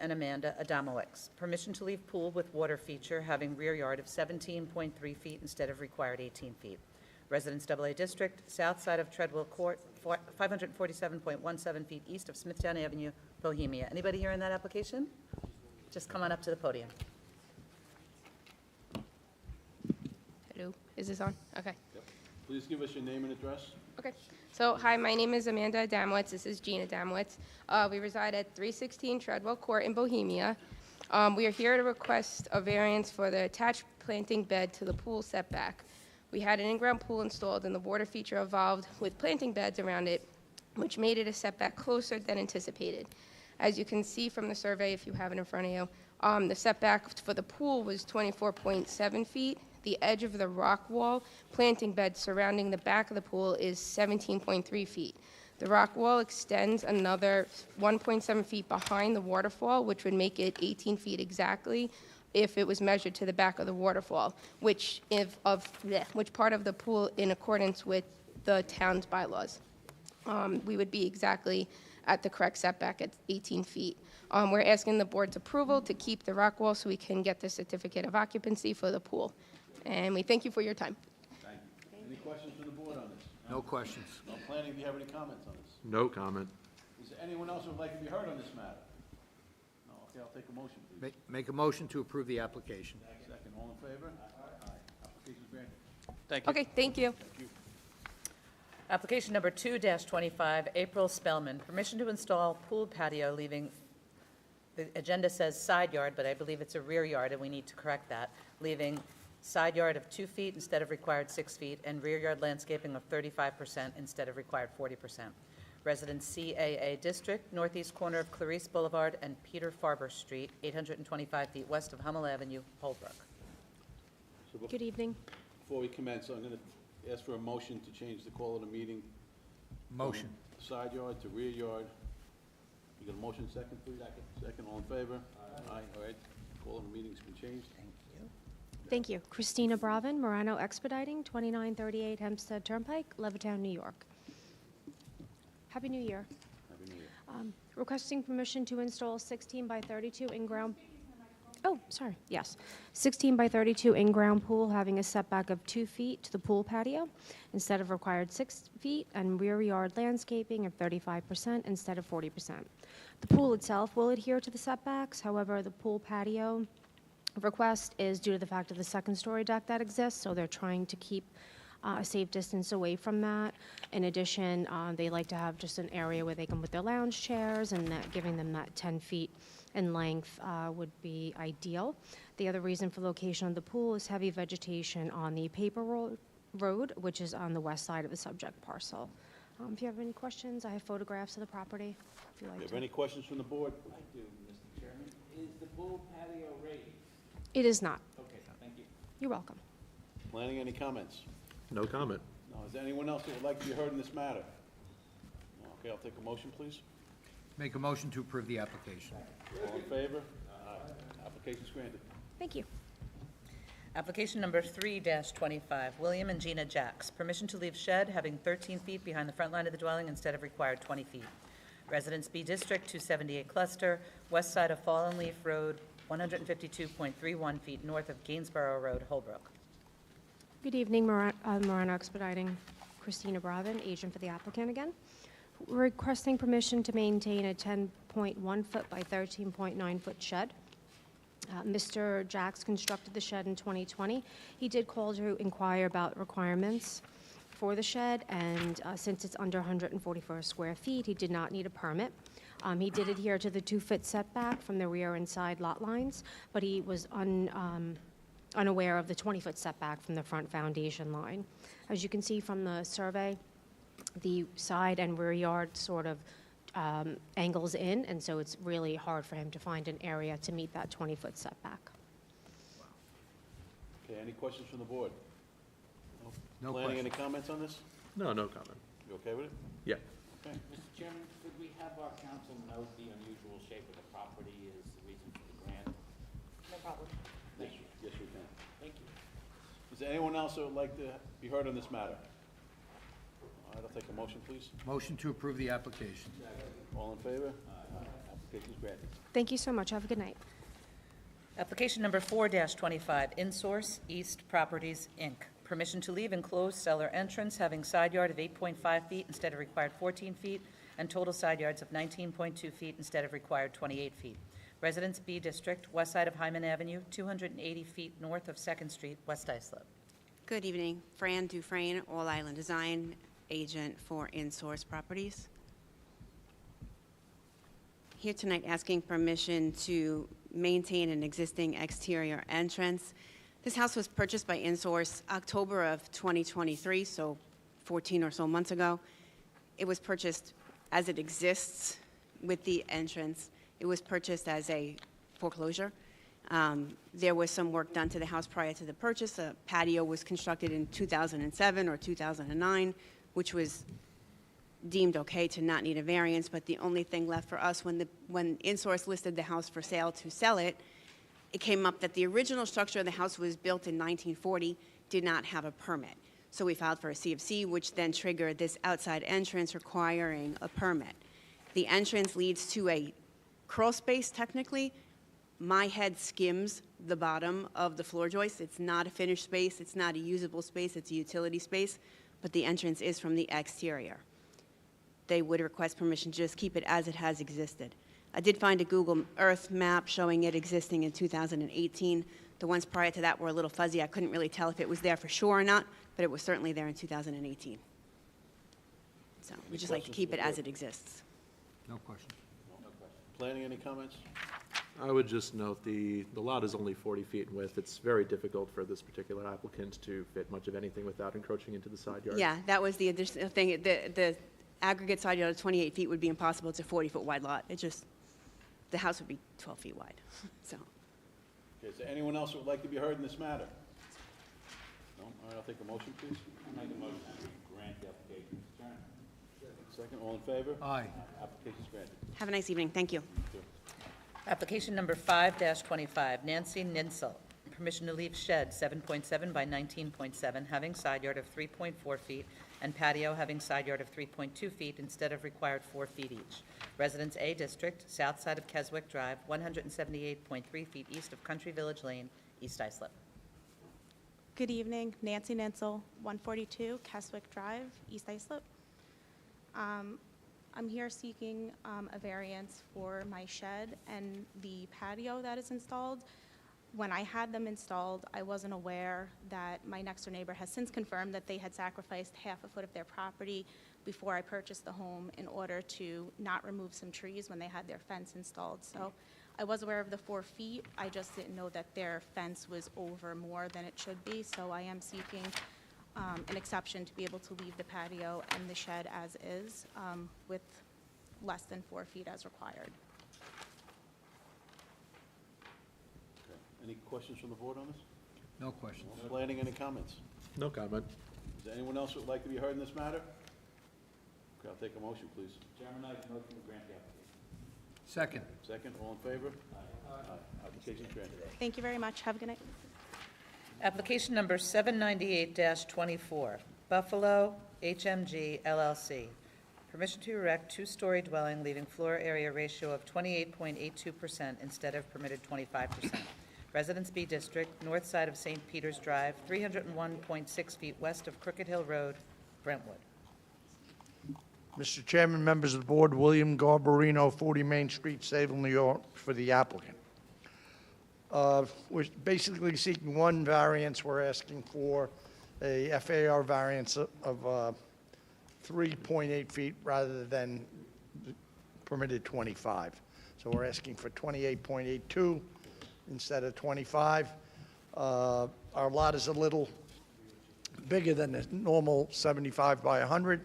and Amanda Adamowicz. Permission to leave pool with water feature having rear yard of 17.3 feet instead of required 18 feet. Residence AA District, south side of Treadwell Court, 547.17 feet east of Smithtown Avenue, Bohemia. Anybody here in that application? Just come on up to the podium. Hello, is this on? Okay. Yep. Please give us your name and address. Okay. So, hi, my name is Amanda Adamowicz. This is Gina Adamowicz. We reside at 316 Treadwell Court in Bohemia. We are here to request a variance for the attached planting bed to the pool setback. We had an in-ground pool installed and the water feature evolved with planting beds around it, which made it a setback closer than anticipated. As you can see from the survey, if you have it in front of you, the setback for the pool was 24.7 feet. The edge of the rock wall planting bed surrounding the back of the pool is 17.3 feet. The rock wall extends another 1.7 feet behind the waterfall, which would make it 18 feet exactly if it was measured to the back of the waterfall, which part of the pool in accordance with the town's bylaws. We would be exactly at the correct setback at 18 feet. We're asking the board's approval to keep the rock wall so we can get the certificate of occupancy for the pool. And we thank you for your time. Thank you. Any questions from the board on this? No questions. On planning, do you have any comments on this? No comment. Is there anyone else who would like to be heard on this matter? No, okay, I'll take a motion, please. Make a motion to approve the application. Second, all in favor? Aye. Application's granted. Okay, thank you. Thank you. Application number 2-25, April Spellman. Permission to install pool patio leaving, the agenda says side yard, but I believe it's a rear yard, and we need to correct that, leaving side yard of 2 feet instead of required 6 feet, and rear yard landscaping of 35% instead of required 40%. Residence CAA District, northeast corner of Clarice Boulevard and Peter Farber Street, 825 feet west of Hummel Avenue, Holbrook. So Good evening. before we commence, I'm going to ask for a motion to change the call of the meeting. Motion. From side yard to rear yard. You got a motion, second, please? Second, all in favor? Aye. All right, call of the meeting's been changed. Thank you. Thank you. Christina Bravin, Morano Expediting, 2938 Hempstead Turnpike, Levittown, New York. Happy New Year. Happy New Year. Requesting permission to install 16 by 32 in-ground. Oh, sorry. Yes. 16 by 32 in-ground pool having a setback of 2 feet to the pool patio instead of required 6 feet, and rear yard landscaping of 35% instead of 40%. The pool itself will adhere to the setbacks. However, the pool patio request is due to the fact of the second-story deck that exists, so they're trying to keep a safe distance away from that. In addition, they like to have just an area where they can put their lounge chairs, and that giving them that 10 feet in length would be ideal. The other reason for location of the pool is heavy vegetation on the Paper Road, which is on the west side of the subject parcel. If you have any questions, I have photographs of the property, if you Do like you have to. any questions from the board? I do, Mr. Chairman. Is the pool patio raised? It is not. Okay, thank you. You're welcome. Planning, any comments? No comment. No, is there anyone else that would like to be heard in this matter? No, okay, I'll take a motion, please. Make a motion to approve the application. All in favor? Aye. Application's granted. Thank you. Application number 3-25, William and Gina Jacks. Permission to leave shed having 13 feet behind the front line of the dwelling instead of required 20 feet. Residence B District, 278 Cluster, west side of Fallen Leaf Road, 152.31 feet north of Gainsborough Road, Holbrook. Good evening, Morano Expediting. Christina Bravin, agent for the applicant again. We're requesting permission to maintain a 10.1 foot by 13.9 foot shed. Mr. Jacks constructed the shed in 2020. He did call to inquire about requirements for the shed, and since it's under 144 square feet, he did not need a permit. He did adhere to the 2-foot setback from the rear and side lot lines, but he was unaware of the 20-foot setback from the front foundation line. As you can see from the survey, the side and rear yard sort of angles in, and so it's really hard for him to find an area to meet that 20-foot setback. Okay, any questions from the board? No Planning, any questions. comments on this? No, no comment. You okay with it? Yeah. Okay. Mr. Chairman, could we have our council note the unusual shape of the property is the reason for the grant? No problem. Yes, yes, we can. Thank you. Is there anyone else that would like to be heard on this matter? All right, I'll take a motion, please. Motion to approve the application. All in favor? Aye. Application is granted. Thank you so much. Have a good night. Application number 4-25, InSource East Properties, Inc. Permission to leave enclosed cellar entrance having side yard of 8.5 feet instead of required 14 feet, and total side yards of 19.2 feet instead of required 28 feet. Residence B District, west side of Hyman Avenue, 280 feet north of Second Street, West Islip. Good evening. Fran Dufresne, All Island Design, agent for InSource Properties. Here tonight asking permission to maintain an existing exterior entrance. This house was purchased by InSource October of 2023, so 14 or so months ago. It was purchased as it exists with the entrance. It was purchased as a foreclosure. There was some work done to the house prior to the purchase. A patio was constructed in 2007 or 2009, which was deemed okay to not need a variance, but the only thing left for us when InSource listed the house for sale to sell it, it came up that the original structure of the house was built in 1940, did not have a permit. So we filed for a CFC, which then triggered this outside entrance requiring a permit. The entrance leads to a crawl space, technically. My head skims the bottom of the floor joist. It's not a finished space. It's not a usable space. It's a utility space, but the entrance is from the exterior. They would request permission to just keep it as it has existed. I did find a Google Earth map showing it existing in 2018. The ones prior to that were a little fuzzy. I couldn't really tell if it was there for sure or not, but it was certainly there in 2018. So we just like to keep it as it exists. No question. Planning, any comments? I would just note the lot is only 40 feet in width. It's very difficult for this particular applicant to fit much of anything without encroaching into the side yard. Yeah, that was the additional thing. The aggregate side yard of 28 feet would be impossible. It's a 40-foot wide lot. It just, the house would be 12 feet wide, so. Okay, is there anyone else who would like to be heard in this matter? No? All right, I'll take a motion, please. I'll make a motion to grant the application, Mr. Chairman. Second, all in favor? Aye. Application is granted. Have a nice evening. Thank you. Application number 5-25, Nancy Ninsel. Permission to leave shed 7.7 by 19.7, having side yard of 3.4 feet, and patio having side yard of 3.2 feet instead of required 4 feet each. Residence A District, south side of Keswick Drive, 178.3 feet east of Country Village Lane, East Islip. Good evening, Nancy Ninsel, 142 Keswick Drive, East Islip. I'm here seeking a variance for my shed and the patio that is installed. When I had them installed, I wasn't aware that my next-door neighbor has since confirmed that they had sacrificed half a foot of their property before I purchased the home in order to not remove some trees when they had their fence installed. So I was aware of the 4 feet. I just didn't know that their fence was over more than it should be. So I am seeking an exception to be able to leave the patio and the shed as is with less than 4 feet as required. Okay. Any questions from the board on this? No questions. Planning, any comments? No comment. Is there anyone else who would like to be heard in this matter? Okay, I'll take a motion, please. Chairman, I make a motion to grant the application. Second. Second, all in favor? Aye. Application is granted. Thank you very much. Have a good night. Application number 798-24, Buffalo HMG LLC. Permission to erect two-story dwelling leaving floor area ratio of 28.82% instead of permitted 25%. Residence B District, north side of St. Peter's Drive, 301.6 feet west of Crooked Hill Road, Brentwood. Mr. Chairman, members of the board, William Garbarino, 40 Main Street, Sayville, New York, for the applicant. We're basically seeking one variance. We're asking for a FAR variance of 3.8 feet rather than the permitted 25. So we're asking for 28.82 instead of 25. Our lot is a little bigger than the normal 75 by 100,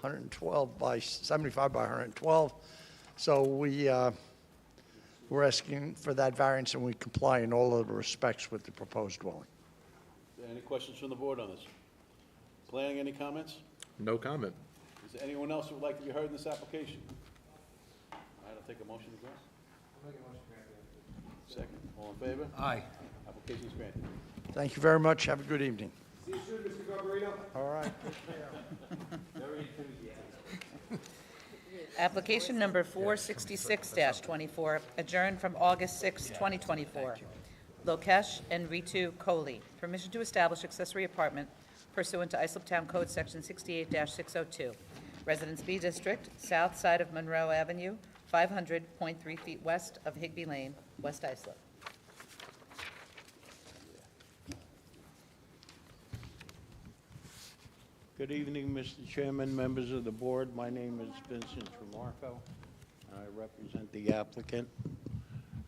112 by 75 by 112. So we're asking for that variance, and we comply in all of the respects with the proposed dwelling. Any questions from the board on this? Planning, any comments? No comment. Is there anyone else who would like to be heard in this application? All right, I'll take a motion to grant. Second, all in favor? Aye. Application is granted. Thank you very much. Have a good evening. See you soon, Mr. Garbarino. All right, take care. Very enthusiastic. Application number 466-24, adjourned from August 6, 2024. Lokesh and Ritu Kohli, permission to establish accessory apartment pursuant to Islip Town Code Section 68-602. Residence B District, south side of Monroe Avenue, 500.3 feet west of Higby Lane, West Islip. Good evening, Mr. Chairman, members of the board. My name is Vincent Tremarco, and I represent the applicant.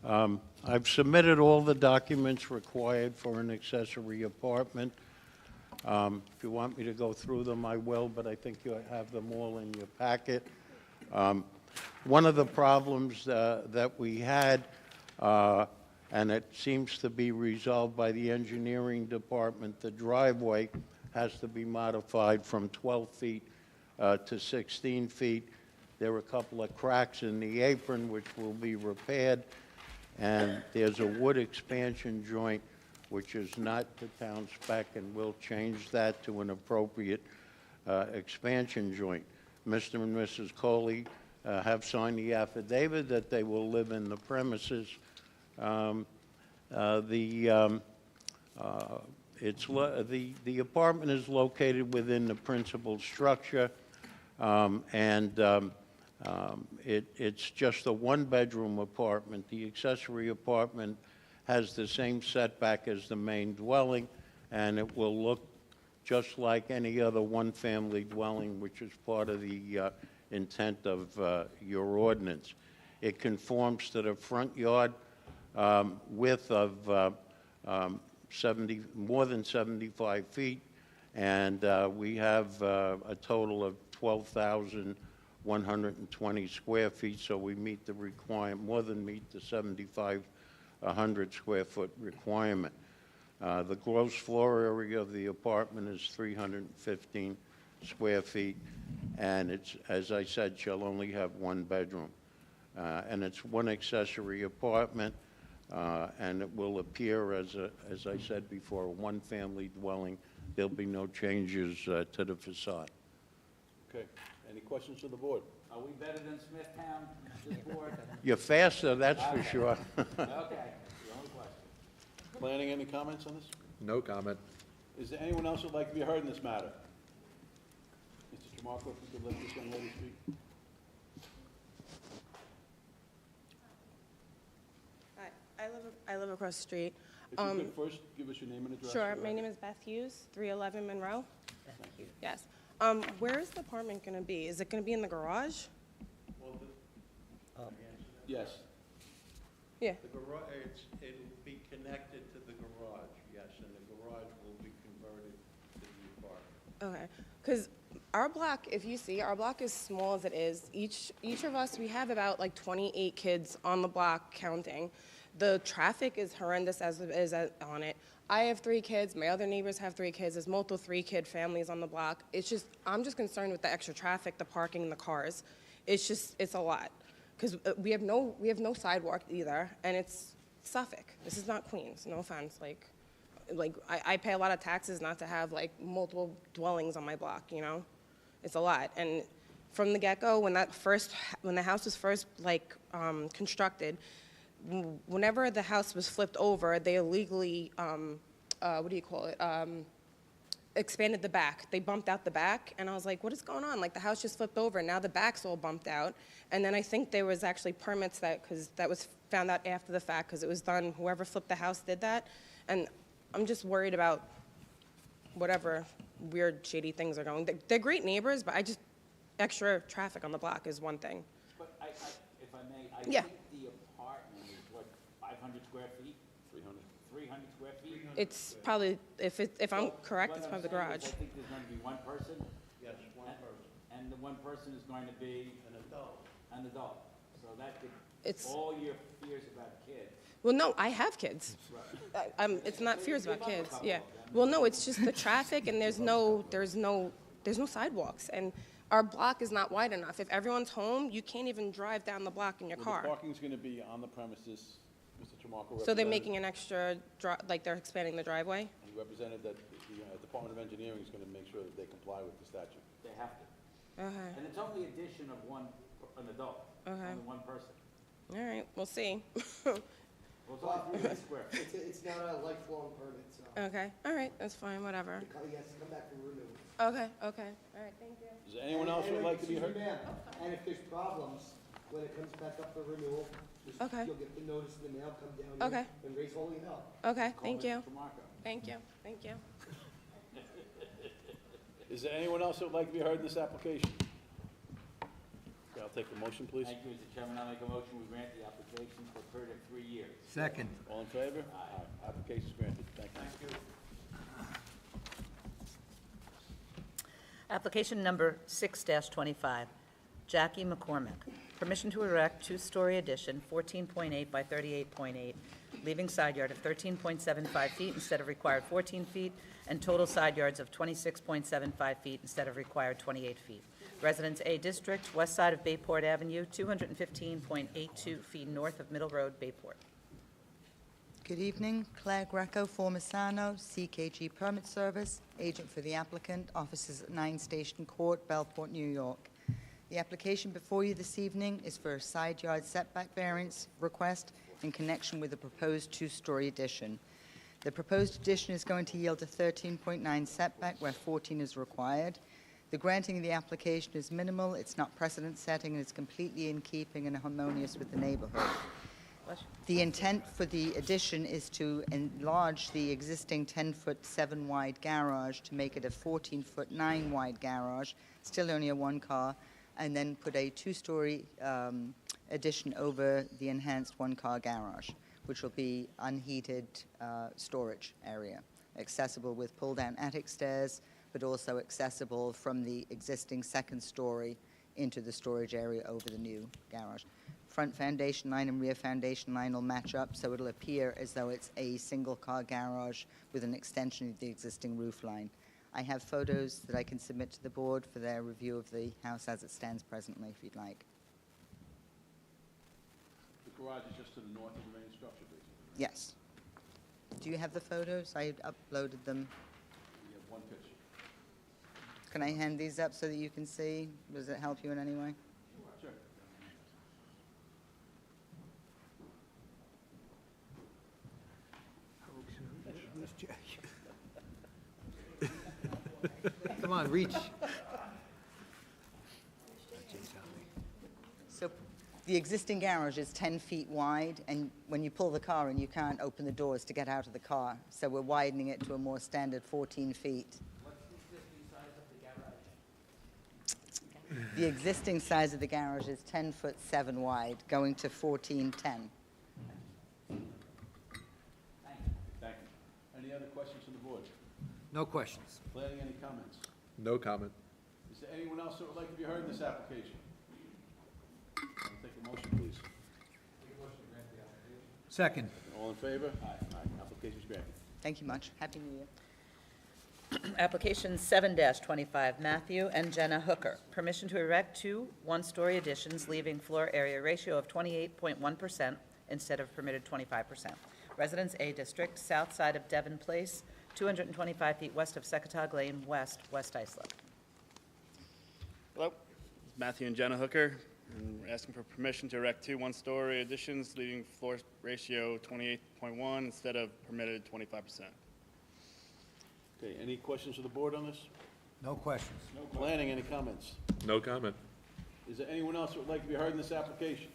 I've submitted all the documents required for an accessory apartment. If you want me to go through them, I will, but I think you have them all in your packet. One of the problems that we had, and it seems to be resolved by the engineering department, the driveway has to be modified from 12 feet to 16 feet. There are a couple of cracks in the apron which will be repaired, and there's a wood expansion joint which is not the town spec, and we'll change that to an appropriate expansion joint. Mr. and Mrs. Coley have signed the affidavit that they will live in the premises. The apartment is located within the principal structure, it's just a one-bedroom apartment. The accessory apartment has the same setback as the main dwelling, and it will look just like any other one-family dwelling, which is part of the intent of your ordinance. It conforms to the front yard width of more than 75 feet, and we have a total of 12,120 square feet, so we meet the requirement, more than meet the 7,500 square foot requirement. The gross floor area of the apartment is 315 square feet, and it's, as I said, shall only have one bedroom. And it's one accessory apartment, and it will appear as I said before, a one-family dwelling. There'll be no changes to the facade. Okay. Any questions to the board? Are we better than Smithtown, this board? You're faster, that's for sure. Okay, the only question. Planning, any comments on this? No comment. Is there anyone else who'd like to be heard in this matter? Mr. Tremarco, if you could let this young lady speak. Hi, I live across the street. If you could first give us your name and address. Sure, for the my name record. is Beth Hughes, 311 Monroe. Thank you. Yes. Where is the apartment going to be? Is it going to be in the garage? Yes. Yeah. The garage, it'll be connected to the garage, yes, and the garage will be converted to the apartment. Okay. Because our block, if you see, our block is small as it is. Each of us, we have about like 28 kids on the block counting. The traffic is horrendous as it is on it. I have 3 kids. My other neighbors have 3 kids. There's multiple 3-kid families on the block. It's just, I'm just concerned with the extra traffic, the parking, and the cars. It's a lot. Because we have no sidewalk either, and it's Suffolk. This is not Queens, no offense. Like I pay a lot of taxes not to have like multiple dwellings on my block, you know? It's a lot. And from the get-go, when the house was first constructed, whenever the house was flipped over, they illegally, expanded the back. They bumped out the back, and I was like, what is going on? Like, the house just flipped over, and now the back's all bumped out. And then I think there was actually permits because that was found out after the fact, because it was done, whoever flipped the house did that. And I'm just worried about whatever weird, shady things are going. They're great neighbors, but extra traffic on the block is one thing. But if I may, I Yeah. think the apartment is what, 500 square feet? 300 square feet? It's probably, if I'm correct, What it's I'm probably the saying is garage. I think there's going to be one person, Yes, one person, and the one person is going to be an adult. an adult. So that could, It's- all your fears about kids. Well, no, I have kids. It's not fears about kids, yeah. Well, no, it's just the traffic, and there's no sidewalks, and our block is not wide enough. If everyone's home, you can't even drive down the block in your Well, car. the parking's going to be on the premises, Mr. Tremarco. So they're represented- making an extra, they're expanding the driveway? He represented that the Department of Engineering is going to make sure that they comply with the statute. They have to. Okay. And it's only addition of one an adult. Okay. Only one person. All right, we'll see. Well, it's only 300 square feet. It's not a lifelong permit, so Okay, all right, that's fine, whatever. he has to come back for renewal. Okay, okay, all right, thank you. Is there anyone else who would like to be heard? Excuse me, ma'am, and if there's problems, when it comes back up for renewal, Okay. you'll get the notice in the mail, come down Okay. here and raise holy hell. Okay, Call thank Mr. you, Tramarko. thank you, thank you. Is there anyone else who would like to be heard in this application? Okay, I'll take the motion, please. Thank you, Mr. Chairman. I'll make a motion, we grant the application for a period of 3 years. Second. All in favor? Aye. Application is granted. Thank you. Application number 6-25, Jackie McCormick. Permission to erect two-story addition, 14.8 by 38.8, leaving side yard of 13.75 feet instead of required 14 feet, and total side yards of 26.75 feet instead of required 28 feet. Residence A District, west side of Bayport Avenue, 215.82 feet north of Middle Road, Bayport. Good evening, Claire Greco, Formisano, CKG Permit Service, agent for the applicant, offices at 9 Station Court, Bellport, New York. The application before you this evening is for a side yard setback variance request in connection with the proposed two-story addition. The proposed addition is going to yield a 13.9 setback where 14 is required. The granting of the application is minimal, it's not precedent-setting, and it's completely in keeping and harmonious with the neighborhood. The intent for the addition is to enlarge the existing 10-foot 7-wide garage to make it a 14-foot 9-wide garage, still only a one-car, and then put a two-story addition over the enhanced one-car garage, which will be unheated storage area, accessible with pull-down attic stairs, but also accessible from the existing second story into the storage area over the new garage. Front foundation line and rear foundation line will match up, so it'll appear as though it's a single-car garage with an extension of the existing roof line. I have photos that I can submit to the board for their review of the house as it stands presently, if you'd like. The garage is just to the north of the main structure, basically. Yes. Do you have the photos? I uploaded them. We have one picture. Can I hand these up so that you can see? Does it help you in any way? Sure. Come on, reach. So the existing garage is 10 feet wide, and when you pull the car in, you can't open the doors to get out of the car. So we're widening it to a more standard 14 feet. What's the existing size of the garage? The existing size of the garage is 10 foot 7 wide, going to 14.10. Thank you. Any other questions from the board? No questions. Planning, any comments? No comment. Is there anyone else who would like to be heard in this application? I'll take a motion, please. Second. All in favor? Aye. Application is granted. Thank you much. Happy New Year. Application 7-25, Matthew and Jenna Hooker. Permission to erect two one-story additions, leaving floor area ratio of 28.1% instead of permitted 25%. Residence A District, south side of Devon Place, 225 feet west of Secretog Lane, West Islip. Hello, it's Matthew and Jenna Hooker, and we're asking for permission to erect two one-story additions, leaving floor ratio 28.1 instead of permitted 25%. Okay, any questions of the board on this? No questions. Planning, any comments? No comment. Is there anyone else who would like to be heard in this application?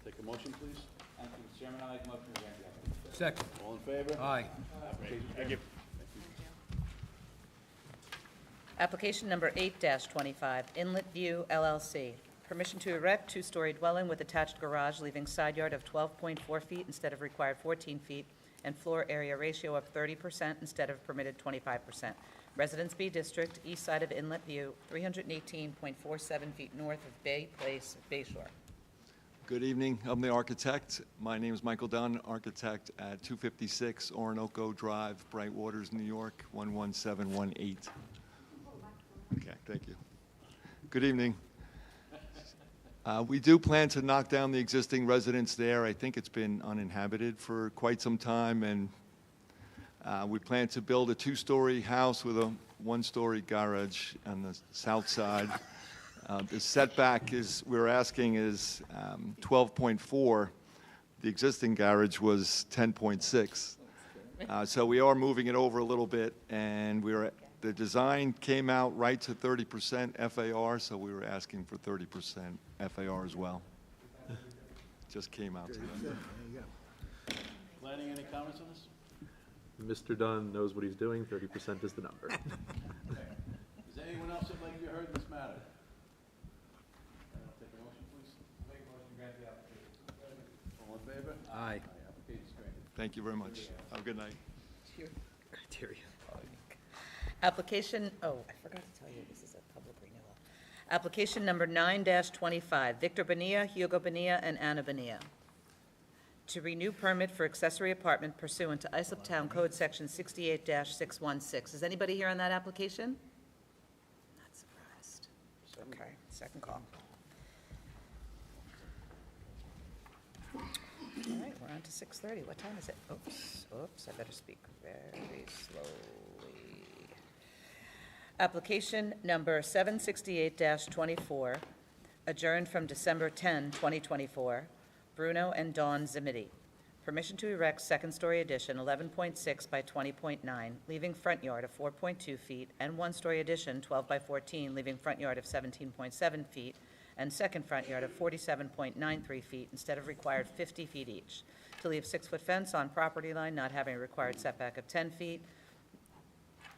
Take a motion, please. Thank you, Mr. Chairman. I'll make a motion to grant the application. Second. All in favor? Aye. Application is Thank you. granted. Application number 8-25, Inlet View LLC. Permission to erect two-story dwelling with attached garage, leaving side yard of 12.4 feet instead of required 14 feet, and floor area ratio of 30% instead of permitted 25%. Residence B District, east side of Inlet View, 318.47 feet north of Bay Place, Bayshore. Good evening. I'm the architect. My name is Michael Dunn, architect at 256 Orinoco Drive, Brightwaters, New York, 11718. Okay, thank you. Good evening. We do plan to knock down the existing residence there. I think it's been uninhabited for quite some time, and we plan to build a two-story house with a one-story garage on the south side. The setback is, we're asking is 12.4. The existing garage was 10.6. So we are moving it over a little bit, and the design came out right to 30% FAR, so we were asking for 30% FAR as well. Just came out to that. Planning, any comments on this? Mr. Dunn knows what he's doing, 30% is the number. Is there anyone else that'd like to be heard in this matter? Take a motion, please. Make a motion to grant the application. All in favor? Aye. Application's granted. Thank you very much. Have a good night. Criteria. Application, oh, I forgot to tell you, this is a public renewal. Application number 9-25, Victor Bonilla, Hugo Bonilla, and Anna Bonilla. To renew permit for accessory apartment pursuant to Islip Town Code Section 68-616. Is anybody here on that application? Not surprised. Okay, second call. All right, we're on to 6:30. What time is it? Oops, I better speak very slowly. Application number 768-24, adjourned from December 10, 2024. Bruno and Dawn Zimiti. Permission to erect second-story addition 11.6 by 20.9, leaving front yard of 4.2 feet, and one-story addition 12 by 14, leaving front yard of 17.7 feet, and second front yard of 47.93 feet instead of required 50 feet each. To leave 6-foot fence on property line, not having a required setback of 10 feet,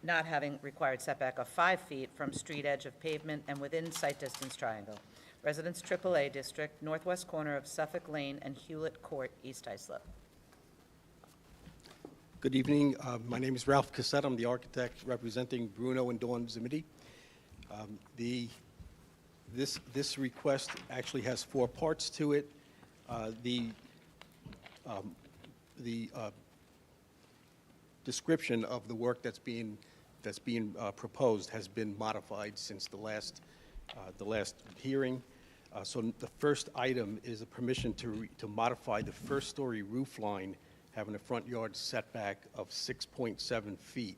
not having required setback of 5 feet from street edge of pavement and within sight distance triangle. Residence AAA District, northwest corner of Suffolk Lane and Hewlett Court, East Islip. Good evening. My name is Ralph Cassette. I'm the architect representing Bruno and Dawn Zimiti. This request actually has 4 parts to it. The description of the work that's being proposed has been modified since the last hearing. So the first item is a permission to modify the first-story roof line having a front yard setback of 6.7 feet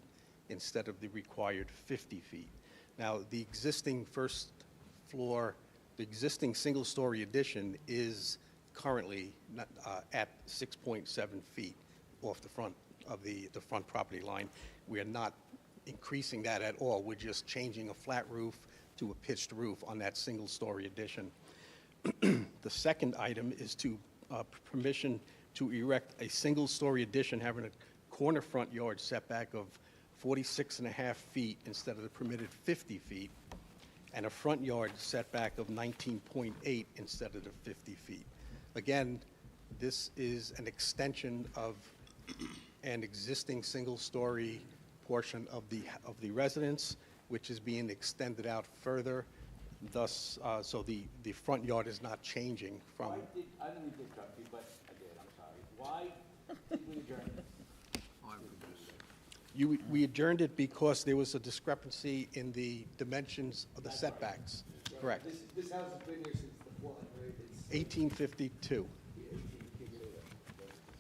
instead of the required 50 feet. Now, the existing first floor, the existing single-story addition is currently at 6.7 feet off the front of the front property line. We are not increasing that at all. We're just changing a flat roof to a pitched roof on that single-story addition. The second item is to permission to erect a single-story addition having a corner front yard setback of 46.5 feet instead of the permitted 50 feet, and a front yard setback of 19.8 instead of the 50 feet. Again, this is an extension of an existing single-story portion of the residence, which is being extended out further. Thus, so the front yard is not changing from. I didn't mean to interrupt you, but I did, I'm sorry. Why did we adjourn this? We adjourned it because there was a discrepancy in the dimensions of the setbacks. Correct. This house has been here since the flood, right? It's 1852.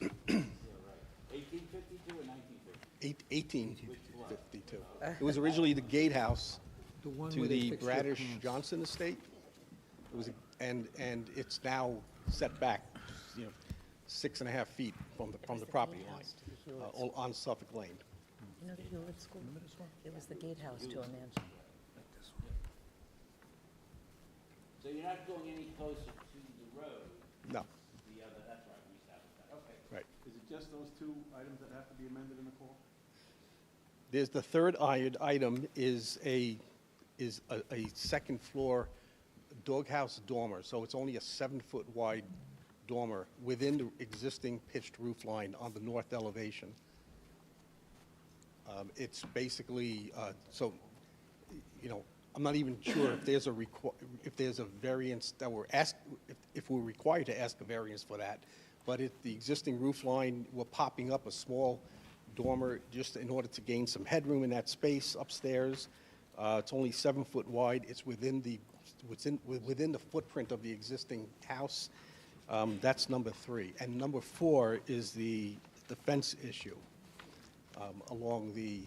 1852 or 1950? 1852. It was originally the gatehouse The one to where they the fixed your Bradish pants. Johnson estate. It was, and it's now set back, 6.5 feet from the property line on Suffolk Lane. You know the Hewlett School? It was the gatehouse to a mansion. So you're not going any closer to the road? No. The other, that's right, we established that, okay. Right. Is it just those 2 items that have to be amended in the call? There's the third item is a second floor doghouse dormer. So it's only a 7-foot wide dormer within the existing pitched roof line on the north elevation. It's basically, I'm not even sure if there's a variance that we're asked, if we're required to ask a variance for that. But the existing roof line, we're popping up a small dormer just in order to gain some headroom in that space upstairs. It's only 7 foot wide. It's within the footprint of the existing house. That's number 3. And number 4 is the fence issue along the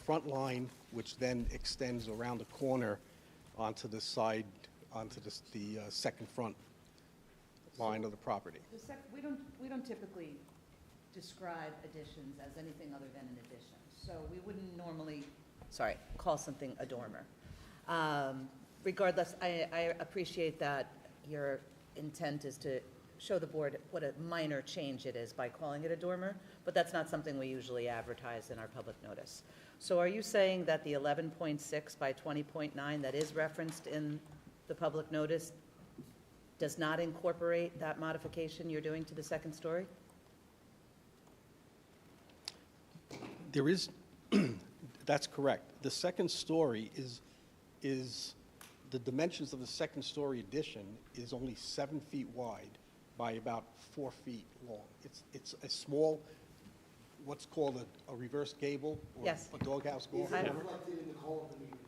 front line, which then extends around the corner onto the side onto the second front line of the property. We don't typically describe additions as anything other than an addition. So we wouldn't normally, call something a dormer. Regardless, I appreciate that your intent is to show the board what a minor change it is by calling it a dormer, but that's not something we usually advertise in our public notice. So are you saying that the 11.6 by 20.9 that is referenced in the public notice does not incorporate that modification you're doing to the second story? There is, that's correct. The second story is, the dimensions of the second story addition is only 7 feet wide by about 4 feet long. It's a small, what's called a reverse gable? Yes. Or a doghouse Is door? it reflected in the call of the meeting?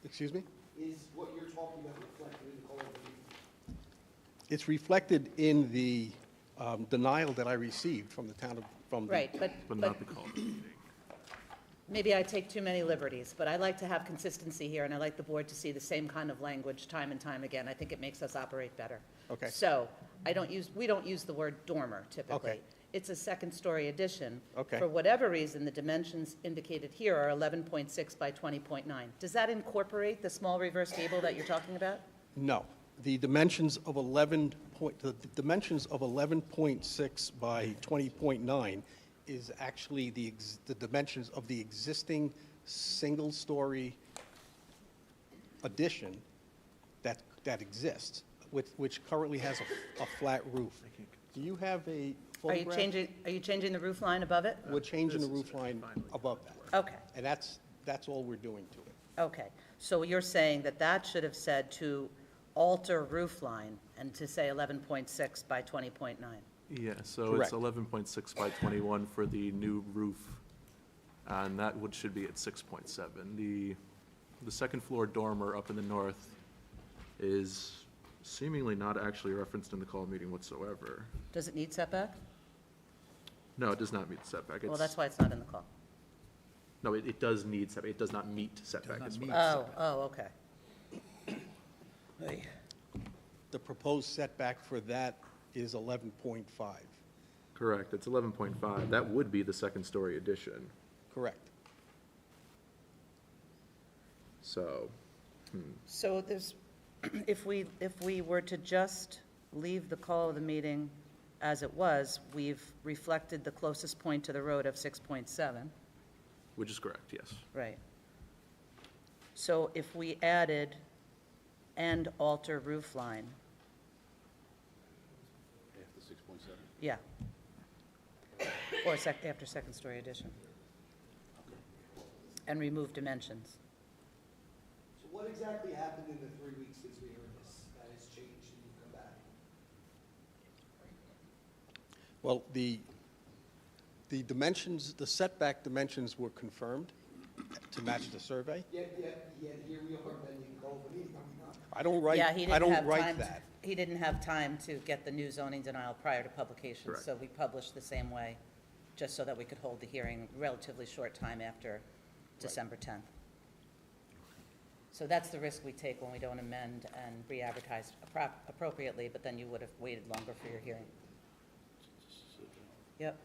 Excuse me? Is what you're talking about reflected in the call of the meeting? It's reflected in the denial that I received from the town of, from the... Right, But not the call. maybe I take too many liberties, but I like to have consistency here, and I like the board to see the same kind of language time and time again. I think it makes us operate better. Okay. So, we don't use the word dormer typically. Okay. It's a second-story addition. Okay. For whatever reason, the dimensions indicated here are 11.6 by 20.9. Does that incorporate the small reverse gable that you're talking about? No. The dimensions of 11.6 by 20.9 is actually the dimensions of the existing single-story addition that exists, which currently has a flat roof. Do you have a Are you photograph? changing the roof line above it? We're changing the roof line above that. Okay. And that's all we're doing to it. Okay, so you're saying that that should have said to alter roof line and to say 11.6 by 20.9? Yeah, so Correct. it's 11.6 by 21 for the new roof, and that should be at 6.7. The second floor dormer up in the north is seemingly not actually referenced in the call meeting whatsoever. Does it need setback? No, it does not meet setback. Well, It's- that's why it's not in the call. No, it does need setback. It does not meet setback. is what- Okay. The proposed setback for that is 11.5. Correct, it's 11.5. That would be the second-story addition. Correct. So, So there's, if we were to just leave the call of the meeting as it was, we've reflected the closest point to the road of 6.7. which is correct, yes. Right. So if we added and alter roof line, After 6.7. yeah. Or after second-story addition. And remove dimensions. So what exactly happened in the 3 weeks since we heard this that has changed and you've come back? Well, the dimensions, the setback dimensions were confirmed to match the survey. Yet here we are amending the call of the meeting, are we not? I don't write, Yeah, he I didn't don't have write time. that. He didn't have time to get the new zoning denial prior to publication, Correct. so we published the same way, just so that we could hold the hearing relatively short time after December 10th. So that's the risk we take when we don't amend and re-advertise appropriately, but then you would have waited longer for your hearing. Yep,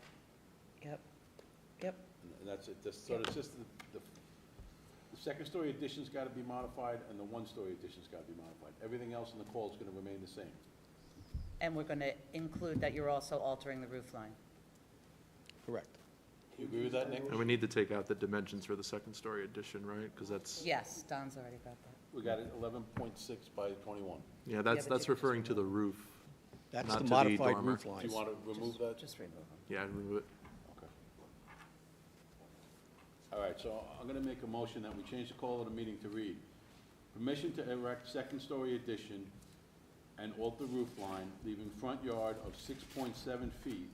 yep, yep. And that's it. So it's just the second-story addition's got to be modified, and the one-story addition's got to be modified. Everything else in the call is going to remain the same. And we're going to include that you're also altering the roof line. Correct. You agree with that, Nick? And we need to take out the dimensions for the second-story addition, right? Because that's, Yes, Don's already got that. We got it 11.6 by 21. yeah, but that's you just referring to the roof, That's not the to modified dormer. roof Do lines. you want to remove that? Just remove them. Yeah, remove it. Okay. All right, so I'm going to make a motion that we change the call of the meeting to read, permission to erect second-story addition and alter roof line, leaving front yard of 6.7 feet,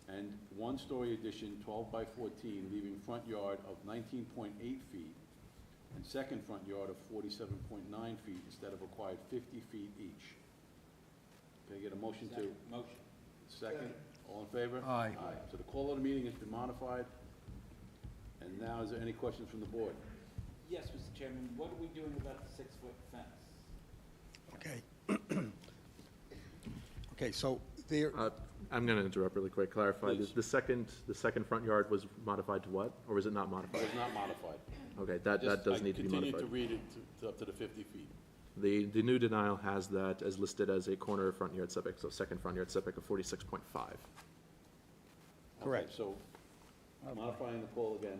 and one-story addition, 12 by 14, leaving front yard of 19.8 feet, and second front yard of 47.9 feet instead of required 50 feet each. Can I get a motion to? Motion. Second, all in favor? Aye. So the call of the meeting has been modified, and now is there any questions from the board? Yes, Mr. Chairman, what are we doing about the 6-foot fence? Okay. Okay, so there, I'm going to interrupt really quick, clarify. Please. The second front yard was modified to what? Or was it not It modified? was not modified. Okay, that does need to be I continued modified. to read it to up to the 50 feet. The new denial has that as listed as a corner front yard setback, so second front yard setback of 46.5. Correct. Okay, so modifying the call again,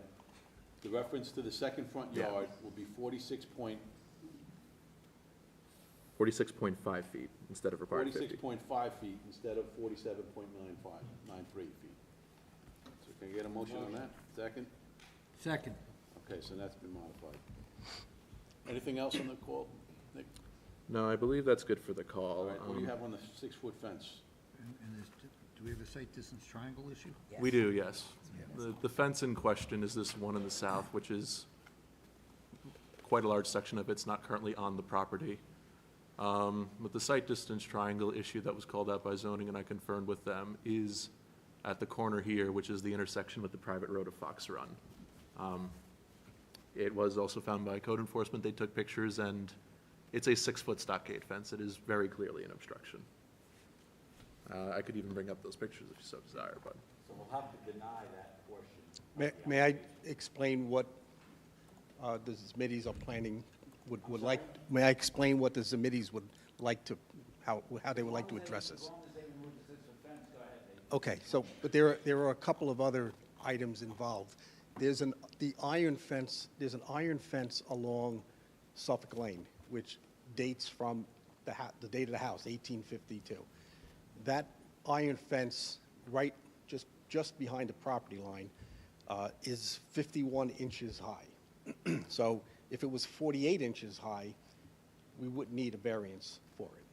the reference to the second front Yeah. yard will be 46.5 feet instead of required 50. 46.5 feet instead of 47.93 feet. So can I get a motion on that? Second? Second. Okay, so that's been modified. Anything else on the call, Nick? No, I believe that's good for the call. All right, what do you have on the 6-foot fence? Do we have a site distance triangle issue? We do, yes. The fence in question is this one in the south, which is quite a large section of it's not currently on the property. But the site distance triangle issue that was called out by zoning, and I confirmed with them, is at the corner here, which is the intersection with the private road of Fox Run. It was also found by code enforcement. They took pictures, and it's a 6-foot stockade fence. It is very clearly an obstruction. I could even bring up those pictures if you so desire, but. So we'll have to deny that portion. may I explain what the Zimities are planning, would like, may I explain what the Zimities would like to, how they would like to address this? As long as they remove the 6-foot fence, go ahead. Okay, so, but there are a couple of other items involved. There's an iron fence along Suffolk Lane, which dates from the date of the house, 1852. That iron fence, right just behind the property line, is 51 inches high. So if it was 48 inches high, we wouldn't need a variance for it.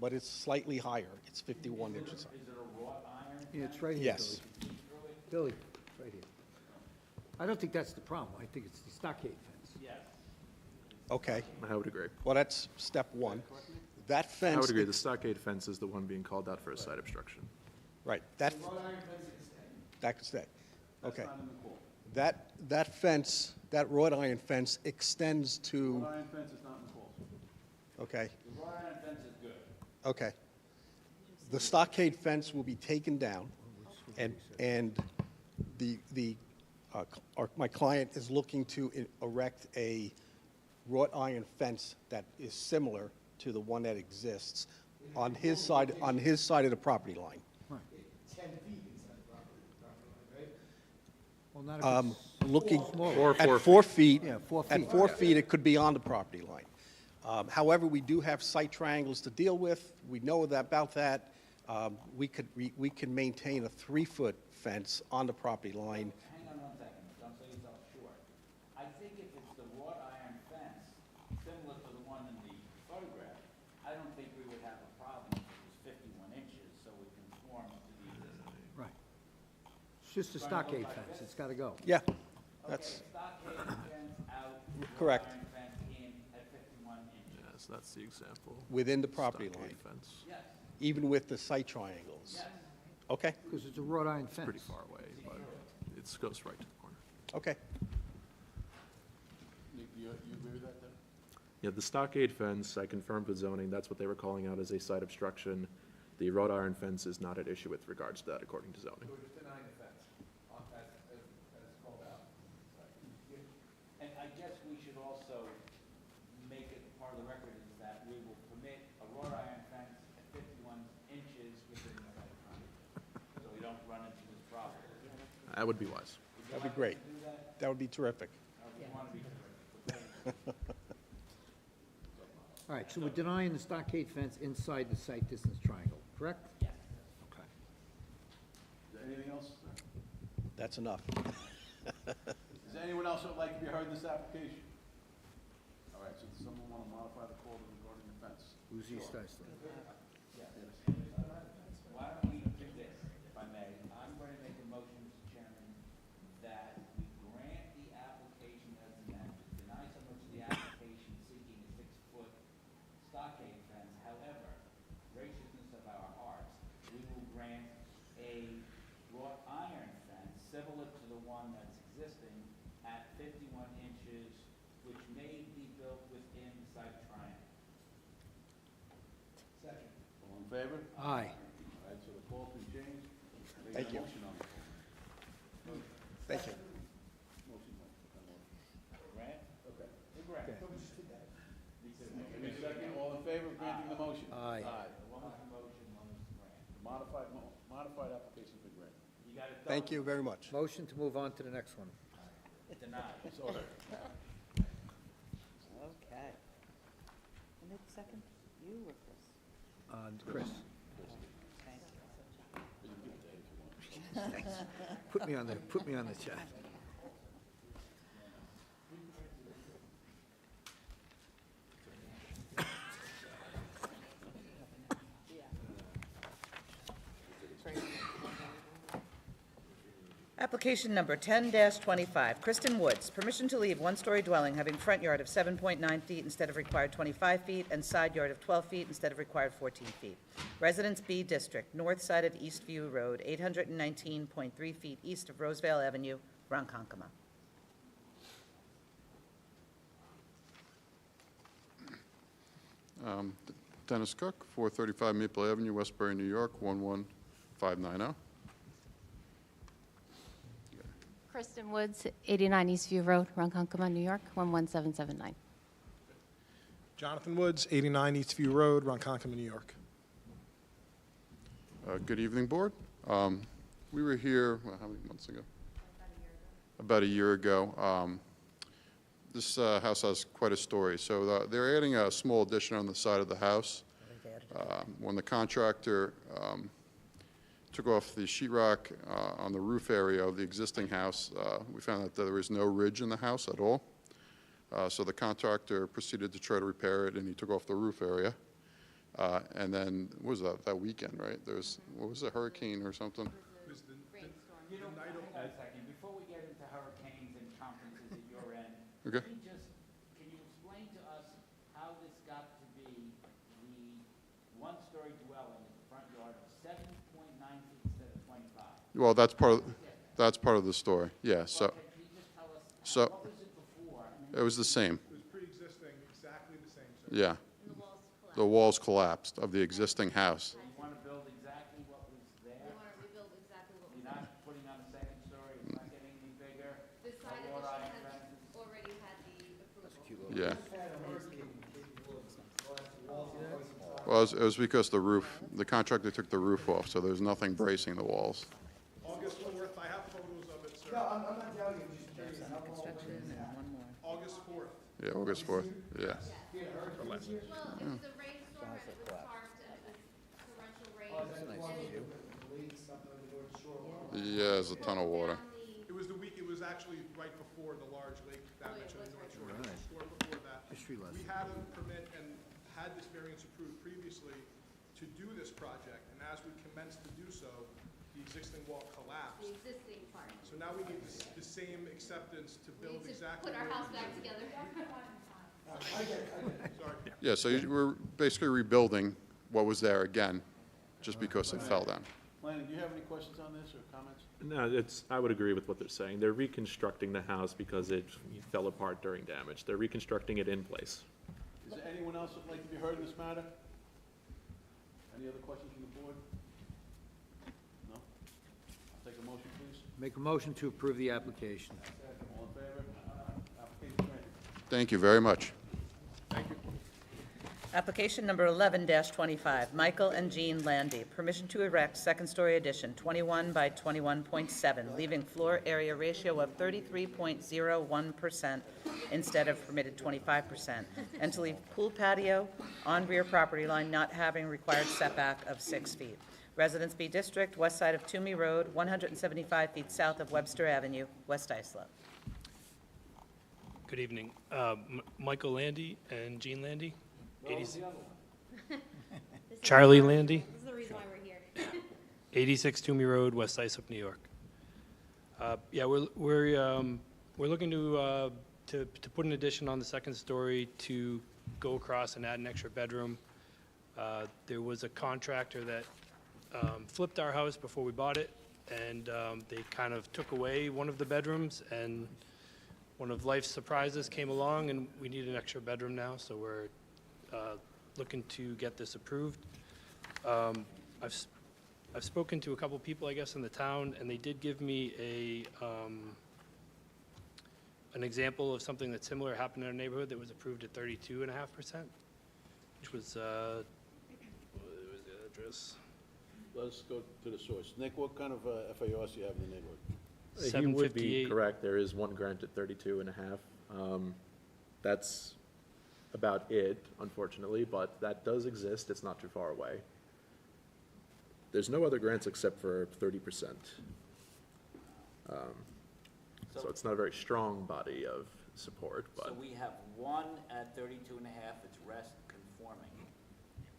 But it's slightly higher, it's 51 inches high. Is it a wrought iron? Yeah, it's right here, Yes. Billy. Billy, it's right here. I don't think that's the problem. I think it's the stockade fence. Yes. Okay, I would agree. well, that's step one. That fence. I would agree. The stockade fence is the one being called out for a site obstruction. Right, that could stay. Okay. Not in the call. That fence, that wrought iron fence extends to, Wrought iron fence is not in the call. okay, The wrought iron fence is good. okay. The stockade fence will be taken down, and my client is looking to erect a wrought iron fence that is similar to the one that exists on his side of the property line. 10 feet inside the property line, right? Well, not if it's Looking smaller. at 4 feet. Yeah, 4 At feet. 4 feet, it could be on the property line. However, we do have site triangles to deal with. We know about that. We can maintain a 3-foot fence on the property line. Hang on 1 second, don't say yourself short. I think if it's the wrought iron fence, similar to the one in the photograph, I don't think we would have a problem if it was 51 inches, so it conforms to the existing. Right. It's just a stockade fence. It's got to go. Yeah, Okay, that's stockade fence out, Correct. wrought iron fence in at 51 inches. Yes, that's the example. within the property Stockade line, fence. Yes, even with the site triangles. yes. Okay, Because it's a wrought iron fence. Pretty far away, but it goes right to the corner. okay. Nick, you agree with that, then? Yeah, the stockade fence, I confirmed with zoning, that's what they were calling out as a site obstruction. The wrought iron fence is not at issue with regards to that, according to zoning. And I guess we should also make it part of the record is that we will permit a wrought iron fence at 51 inches within the site frontage, so we don't run into this problem. That would be wise. That'd be great. That would be terrific. We want to be correct. All right, so we're denying the stockade fence inside the site distance triangle, correct? Yes. Okay. Is there anything else? That's enough. Is there anyone else that would like to be heard in this application? All right, so does someone want to modify the call regarding the fence? Uzi Steisler. Why don't we do this, if I may? I'm going to make a motion, Mr. Chairman, that we grant the application as amended, deny so much of the application seeking a 6-foot stockade fence. However, graciousness of our hearts, we will grant a wrought iron fence similar to the one that's existing at 51 inches, which may be built within the site triangle. favor? Aye. All right, so the call's been changed. Make a Thank you. motion on it. Thank you. Motion, Grant? okay. The grant. Okay. Give me a second, all in favor of granting the motion? Aye. One was the motion, one was the grant. Modified application for grant. You got it done. Thank you very much. Motion to move on to the next one. Denied. Sorry. Okay. Who made the second? You or Chris? Chris, Thank you. put me on the chat. Application number 10-25, Kristen Woods, permission to leave one-story dwelling having front yard of 7.9 feet instead of required 25 feet and side yard of 12 feet instead of required 14 feet. Residence B District, north side of Eastview Road, 819.3 feet east of Rosevale Avenue, Ronkonkoma. Dennis Cook, 435 Maple Avenue, Westbury, New York, 11590. Kristen Woods, 89 Eastview Road, Ronkonkoma, New York, 11779. Jonathan Woods, 89 Eastview Road, Ronkonkoma, New York. Good evening, Board. We were here, well, how many months ago? About a year ago. This house has quite a story. So they're adding a small addition on the side of the house. When the contractor took off the sheetrock on the roof area of the existing house, we found that there was no ridge in the house at all. So the contractor proceeded to try to repair it, and he took off the roof area. And then, what was that weekend, right? What was it, hurricane or something? You know, hang on a second, before we get into hurricanes and conferences at your end, Okay. can you explain to us how this got to be the one-story dwelling in the front yard of 7.9 feet instead of 25? Well, that's part of the story, yeah. So, Can you just tell us, what was it before? I mean, it was the same, It was pre-existing, exactly the same. yeah. The walls collapsed of the existing house. you want to build exactly what was there? You want to rebuild exactly what was there? You're not putting on a second story, it's not getting any bigger? This side no water addition has entrances? already had the approval. Yeah. Well, it was because the contractor took the roof off, so there's nothing bracing the walls. August 4th, I have photos of it, sir. No, I'm not doubting you, I'm just curious. How long Construction was and that? one more. August 4th. Yeah, August 4th, yeah. Well, it's the rainstorm, and it was tarped, and it was torrential rain. Oh, is that the one with the lakes up on the North Shore? Yeah, there's a ton of water. It was actually right before the large lake damage on the North Shore. It was the storm before that. History lesson. We had a permit and had this variance approved previously to do this project, and as we commenced to do so, the existing wall collapsed. The existing part. So now we need the same acceptance to build exactly. Put our house back together. I get it, sorry. Yeah, so we're basically rebuilding what was there again, just because it fell down. Landon, do you have any questions on this or comments? No, I would agree with what they're saying. They're reconstructing the house because it fell apart during damage. They're reconstructing it in place. Is there anyone else that'd like to be heard in this matter? Any other questions from the board? No? I'll take a motion, please. Make a motion to approve the application. All in favor? Application granted. Thank you very much. Application number 11-25, Michael and Jean Landy, permission to erect second-story addition, 21 by 21.7, leaving floor area ratio of 33.01% instead of permitted 25%, and to leave pool patio on rear property line not having required setback of 6 feet. Residence B District, west side of Toomey Road, 175 feet south of Webster Avenue, West Islip. Good evening. Michael Landy and Jean Landy. Charlie Landy. This is the reason why we're here. 86 Toomey Road, West Islip, New York. Yeah, we're looking to put an addition on the second story to go across and add an extra bedroom. There was a contractor that flipped our house before we bought it, and they kind of took away one of the bedrooms, and one of life's surprises came along, and we need an extra bedroom now, so we're looking to get this approved. I've spoken to a couple people, I guess, in the town, and they did give me an example of something that's similar happened in our neighborhood that was approved at 32.5%, which was, what was the address? Let's go to the source. Nick, what kind of FARs do you have in the neighborhood? He would be 758. correct. There is one grant at 32.5. That's about it, unfortunately, but that does exist. It's not too far away. There's no other grants except for 30%. So it's not a very strong body of support, So but, we have one at 32 and a half, it's rest conforming.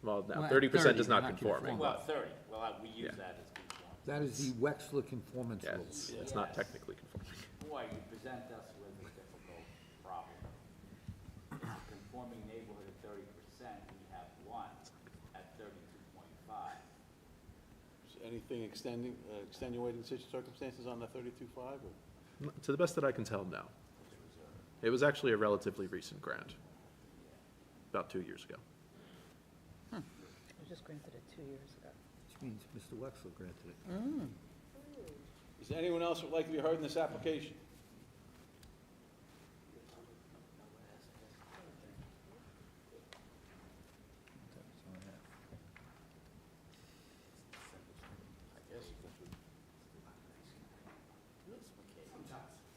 well, now Well, 30% 30, is not not conforming. Well, but 30, well, we use Yeah. that as conforming. That is the Wexler conformance Yeah, rule. it's not technically conforming. Boy, you present us with a difficult problem. It's a conforming neighborhood at 30%, we have one at 32.5. Is anything extenuating circumstances on the 32.5? To the best that I can tell, no. It was actually a relatively recent grant, about 2 years ago. We just granted it 2 years ago. Which means Mr. Wexler granted it. Is there anyone else who would like to be heard in this application?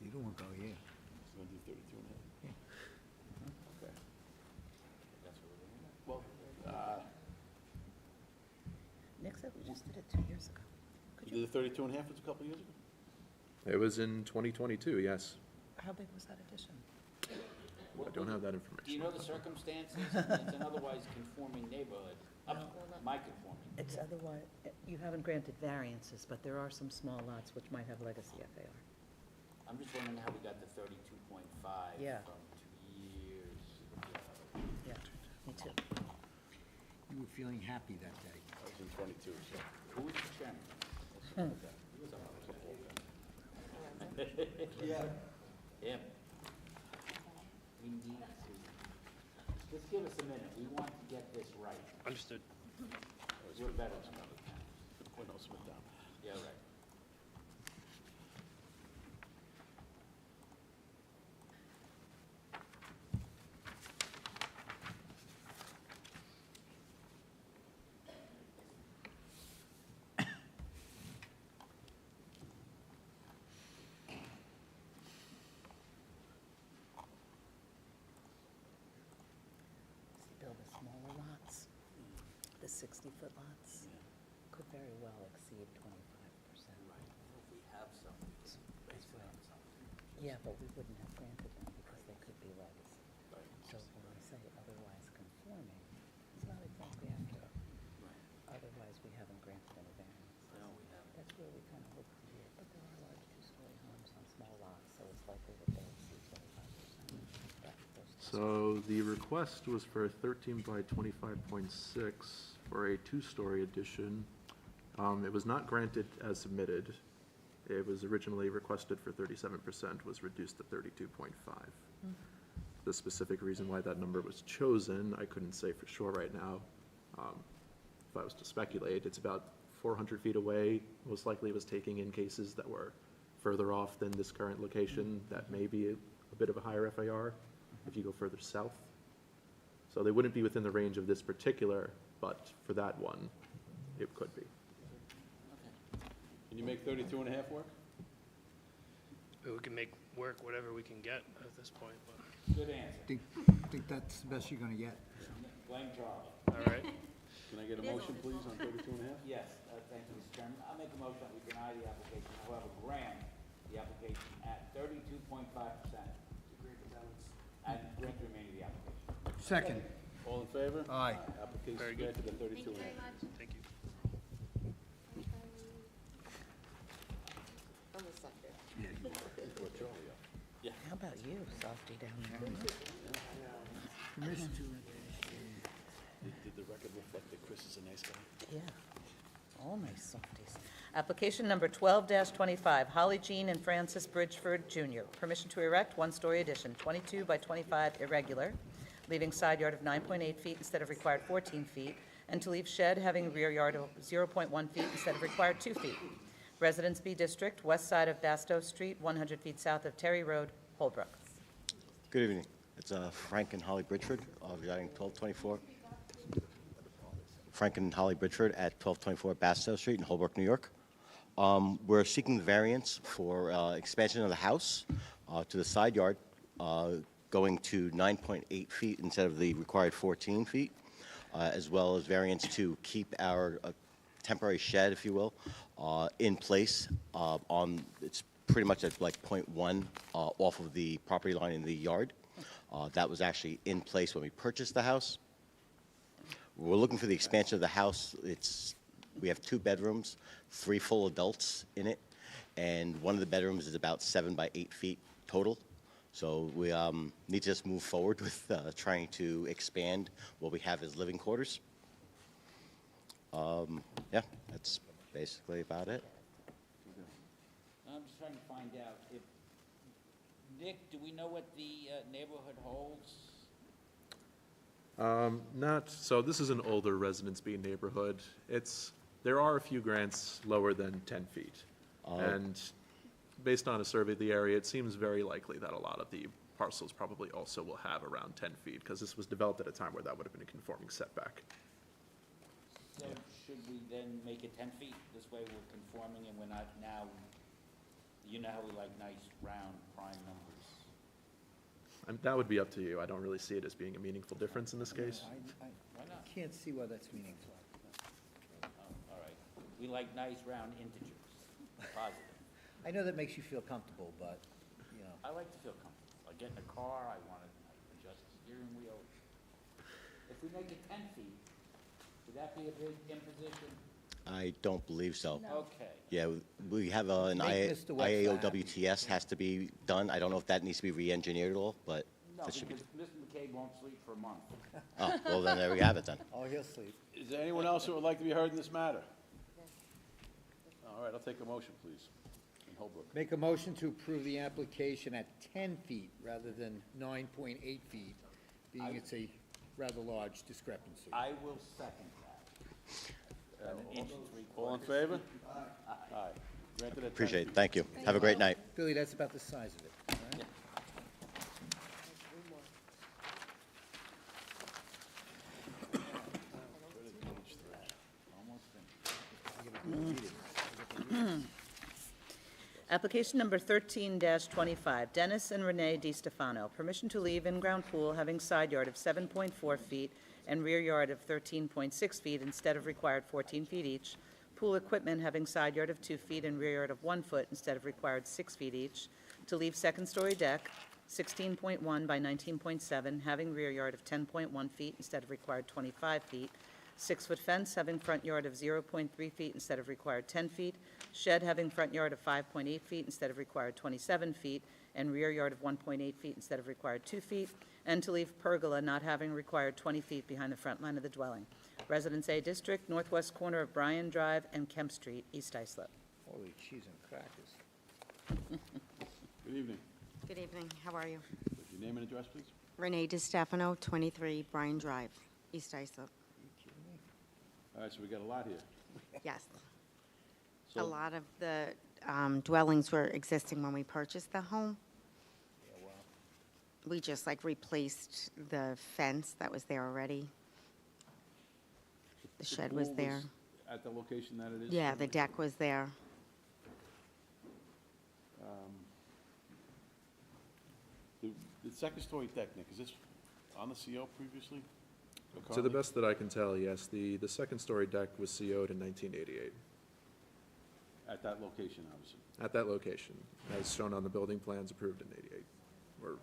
You don't want to go, yeah. It's going to do 32 and a half. Okay. Well, Nick said we just did it 2 years ago. you did the 32 and a half, it's a couple of years ago? It was in 2022, yes. How big was that addition? I don't have that Do you information. know the circumstances? It's an otherwise conforming neighborhood, my conforming. It's otherwise, you haven't granted variances, but there are some small lots which might have legacy FAR. I'm just wondering how we got to 32.5 Yeah. from 2 years ago. Yeah, me too. You were feeling happy that day. That was in 22, so. Who was the chairman? He was on Yeah. Him. We need to, just give us a minute, we want to get this right. Understood. We're better than other towns. Point all Smith down. Yeah, right. Build the smaller lots, the 60-foot lots, could very well exceed 25%. If we have some, based on something. Yeah, but we wouldn't have granted them because they could be legacy. So when I say otherwise conforming, it's not exactly accurate. Otherwise, we haven't granted any variance. No, we haven't. That's where we kind of look here, but there are large two-story homes on small lots, so it's likely that they'll exceed 25%. But those So the request was for 13 by 25.6 for a two-story addition. It was not granted as submitted. It was originally requested for 37%, was reduced to 32.5. The specific reason why that number was chosen, I couldn't say for sure right now. If I was to speculate, it's about 400 feet away. Most likely it was taking in cases that were further off than this current location, that may be a bit of a higher FAR if you go further south. So they wouldn't be within the range of this particular, but for that one, it could be. Can you make 32 and a half work? We can make work whatever we can get at this point, but, Good answer. Think that's the best you're going to get? Blame Charlie. all right. Can I get a motion, please, on 32 and a half? Yes, thank you, Mr. Chairman. I'll make a motion that we deny the application, however, grant the application at 32.5%. And grant the remainder of the application. Second. All in favor? Aye. Application Very good. granted at 32 and a half. Thank you. How about you, softy down there? Permission to, Did the record reflect that Chris is a nice guy? Yeah, all nice softies. Application number 12-25, Holly Jean and Francis Bridgeford Jr. Permission to erect one-story addition, 22 by 25 irregular, leaving side yard of 9.8 feet instead of required 14 feet, and to leave shed having rear yard of 0.1 feet instead of required 2 feet. Residence B District, west side of Bastow Street, 100 feet south of Terry Road, Holbrook. Good evening. It's Frank and Holly Bridgeford, residing 1224. Frank and Holly Bridgeford at 1224 Bastow Street in Holbrook, New York. We're seeking the variance for expansion of the house to the side yard, going to 9.8 feet instead of the required 14 feet, as well as variance to keep our temporary shed, if you will, in place it's pretty much at like 0.1 off of the property line in the yard. That was actually in place when we purchased the house. We're looking for the expansion of the house. We have 2 bedrooms, 3 full adults in it, and one of the bedrooms is about 7 by 8 feet total. So we need to just move forward with trying to expand what we have as living quarters. Yeah, that's basically about it. I'm just trying to find out if, Nick, do we know what the neighborhood holds? So this is an older Residence B neighborhood. There are a few grants lower than 10 feet. And based on a survey of the area, it seems very likely that a lot of the parcels probably also will have around 10 feet, because this was developed at a time where that would have been a conforming setback. So should we then make it 10 feet? This way we're conforming and we're not now, you know how we like nice, round, prime numbers. That would be up to you. I don't really see it as being a meaningful difference in this case. Why not? Can't see why that's meaningful. Oh, all right. We like nice, round integers, positive. I know that makes you feel comfortable, but, you know. I like to feel comfortable. I get in a car, I want to adjust the steering wheel. If we make it 10 feet, would that be a big imposition? I don't believe so. Okay. Yeah, we have an Make Mr. Webster happy. IAOWTS has to be done. I don't know if that needs to be re-engineered at all, but No, that should be. because Mr. McCabe won't sleep for a month. Oh, well, then there we have it then. Oh, he'll sleep. Is there anyone else who would like to be heard in this matter? All right, I'll take a motion, please. In Holbrook. Make a motion to approve the application at 10 feet rather than 9.8 feet, being it's a rather large discrepancy. I will second that. An inch and 3/4. All in favor? Aye. Granted at 10 Appreciate feet. it. Thank you. Have a great night. Billy, that's about the size of it, all right? Application number 13-25, Dennis and Renee DiStefano. Permission to leave in-ground pool having side yard of 7.4 feet and rear yard of 13.6 feet instead of required 14 feet each. Pool equipment having side yard of 2 feet and rear yard of 1 foot instead of required 6 feet each. To leave second-story deck, 16.1 by 19.7, having rear yard of 10.1 feet instead of required 25 feet. 6-foot fence having front yard of 0.3 feet instead of required 10 feet. Shed having front yard of 5.8 feet instead of required 27 feet, and rear yard of 1.8 feet instead of required 2 feet. And to leave pergola not having required 20 feet behind the front line of the dwelling. Residence A District, northwest corner of Bryan Drive and Kemp Street, East Islip. Holy cheese and crackers. Good evening. Good evening, how are you? Your name and address, please? Renee DiStefano, 23 Bryan Drive, East Islip. All right, so we got a lot here. Yes. A So- lot of the dwellings were existing when we purchased the home. We just like replaced the fence that was there already. The shed was pool there. At the location that it is? Yeah, the deck was there. The second-story deck, Nick, is this on the CO previously? Or To the currently? best that I can tell, yes, the second-story deck was CO'd in 1988 At that location, obviously. at that location, as shown on the building plans approved in 88. Or-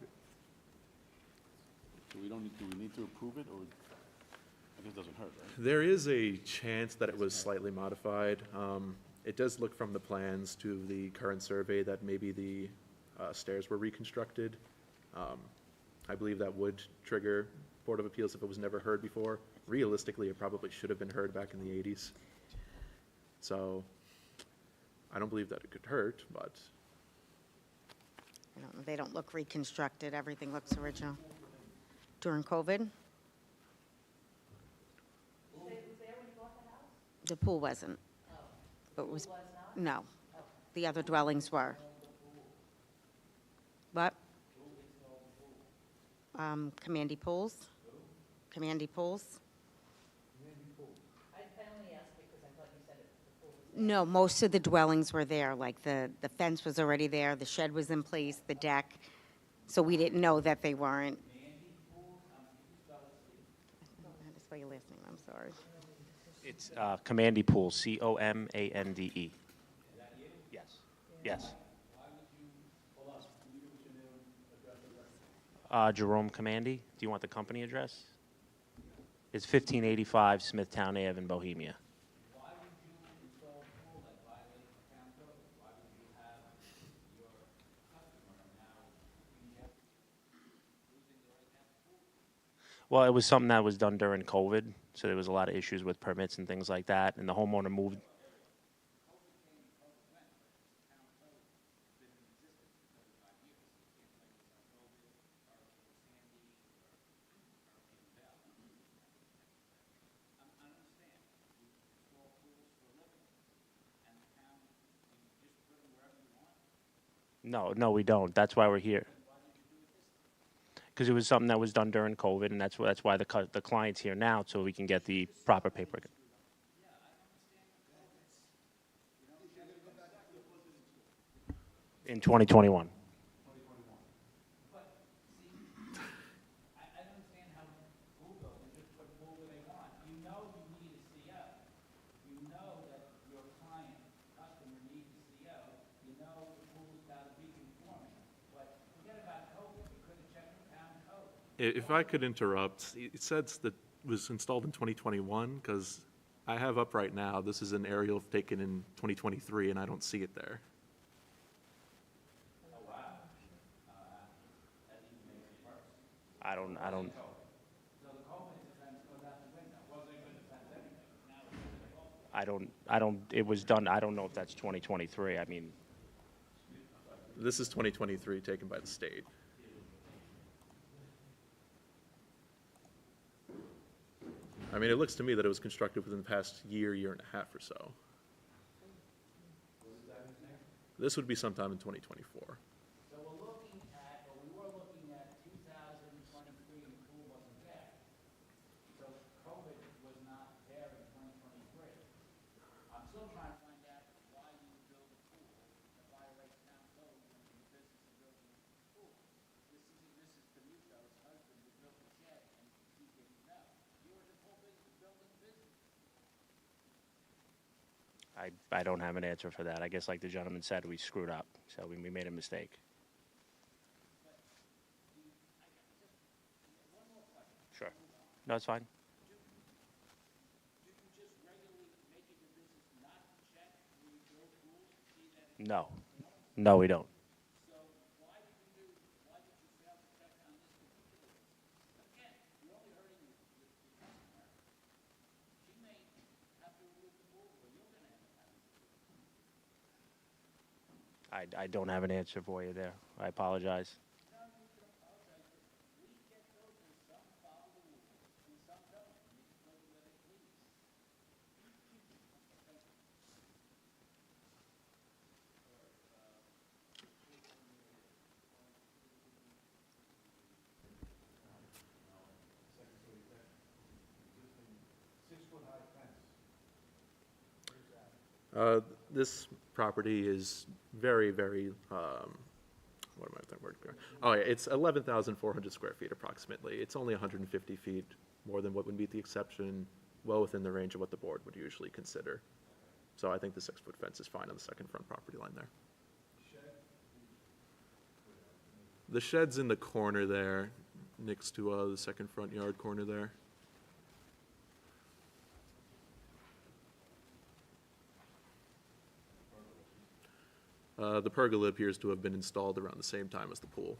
So do we need to approve it, or, I guess it doesn't hurt, right? There is a chance that it was slightly modified. It does look from the plans to the current survey that maybe the stairs were reconstructed. I believe that would trigger Board of Appeals if it was never heard before. Realistically, it probably should have been heard back in the 80s. So I don't believe that it could hurt, but They don't look reconstructed, everything looks original. During COVID? The pool wasn't. But was, no. The other dwellings were. What? Commandy Pools? Commandy Pools? I only asked because I thought you said the pool was. No, most of the dwellings were there, like the fence was already there, the shed was in place, the deck, so we didn't know that they weren't. How to spell your last name, I'm sorry. It's Commandy Pool, Comande. Yes, yes. Jerome Commandy. Do you want the company address? It's 1585 Smithtown Ave in Bohemia. Well, it was something that was done during COVID, so there was a lot of issues with permits and things like that, and the homeowner moved. No, we don't. That's why we're here. Because it was something that was done during COVID, and that's why the client's here now, so we can get the proper paperwork. In 2021. If I could interrupt, it says that it was installed in 2021, because I have up right now, this is an aerial taken in 2023, and I don't see it there. I don't. It was done, I don't know if that's 2023. I mean, This is 2023, taken by the state. I mean, it looks to me that it was constructed within the past year and a half or so. This would be sometime in 2024. So we're looking at, or we were looking at 2023 and the pool wasn't there. So COVID was not there in 2023. I'm still trying to find out why you build a pool that violates town code when you're in the business of building a pool. This is Mrs. Benuto's husband who built the shed and he didn't know. You were in the pool business building the business. I don't have an answer for that. I guess like the gentleman said, we screwed up, so we made a mistake. Sure. No, it's fine. No. No, we don't. I don't have an answer for you there. I apologize. This property is very, very, what am I thinking? Oh, yeah, it's 11,400 square feet approximately. It's only 150 feet more than what would meet the exception, well within the range of what the board would usually consider. So I think the 6-foot fence is fine on the second front property line there. The shed's in the corner there, next to the second front yard corner there. The pergola appears to have been installed around the same time as the pool.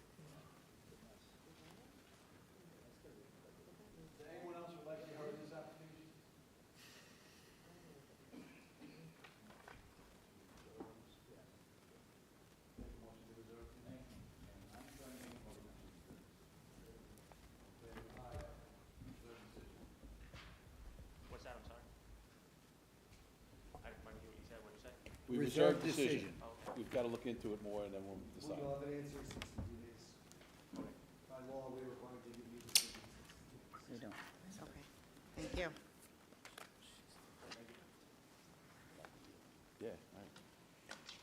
Anyone else would like to be heard in this application? What's that, I'm sorry? We Reserve reserve decision. decision. We've got to look into it more, and then we'll decide. We'll have an answer in 62 days. By law, we're required to give you decisions in 62 days. We don't. Okay, thank you. Yeah,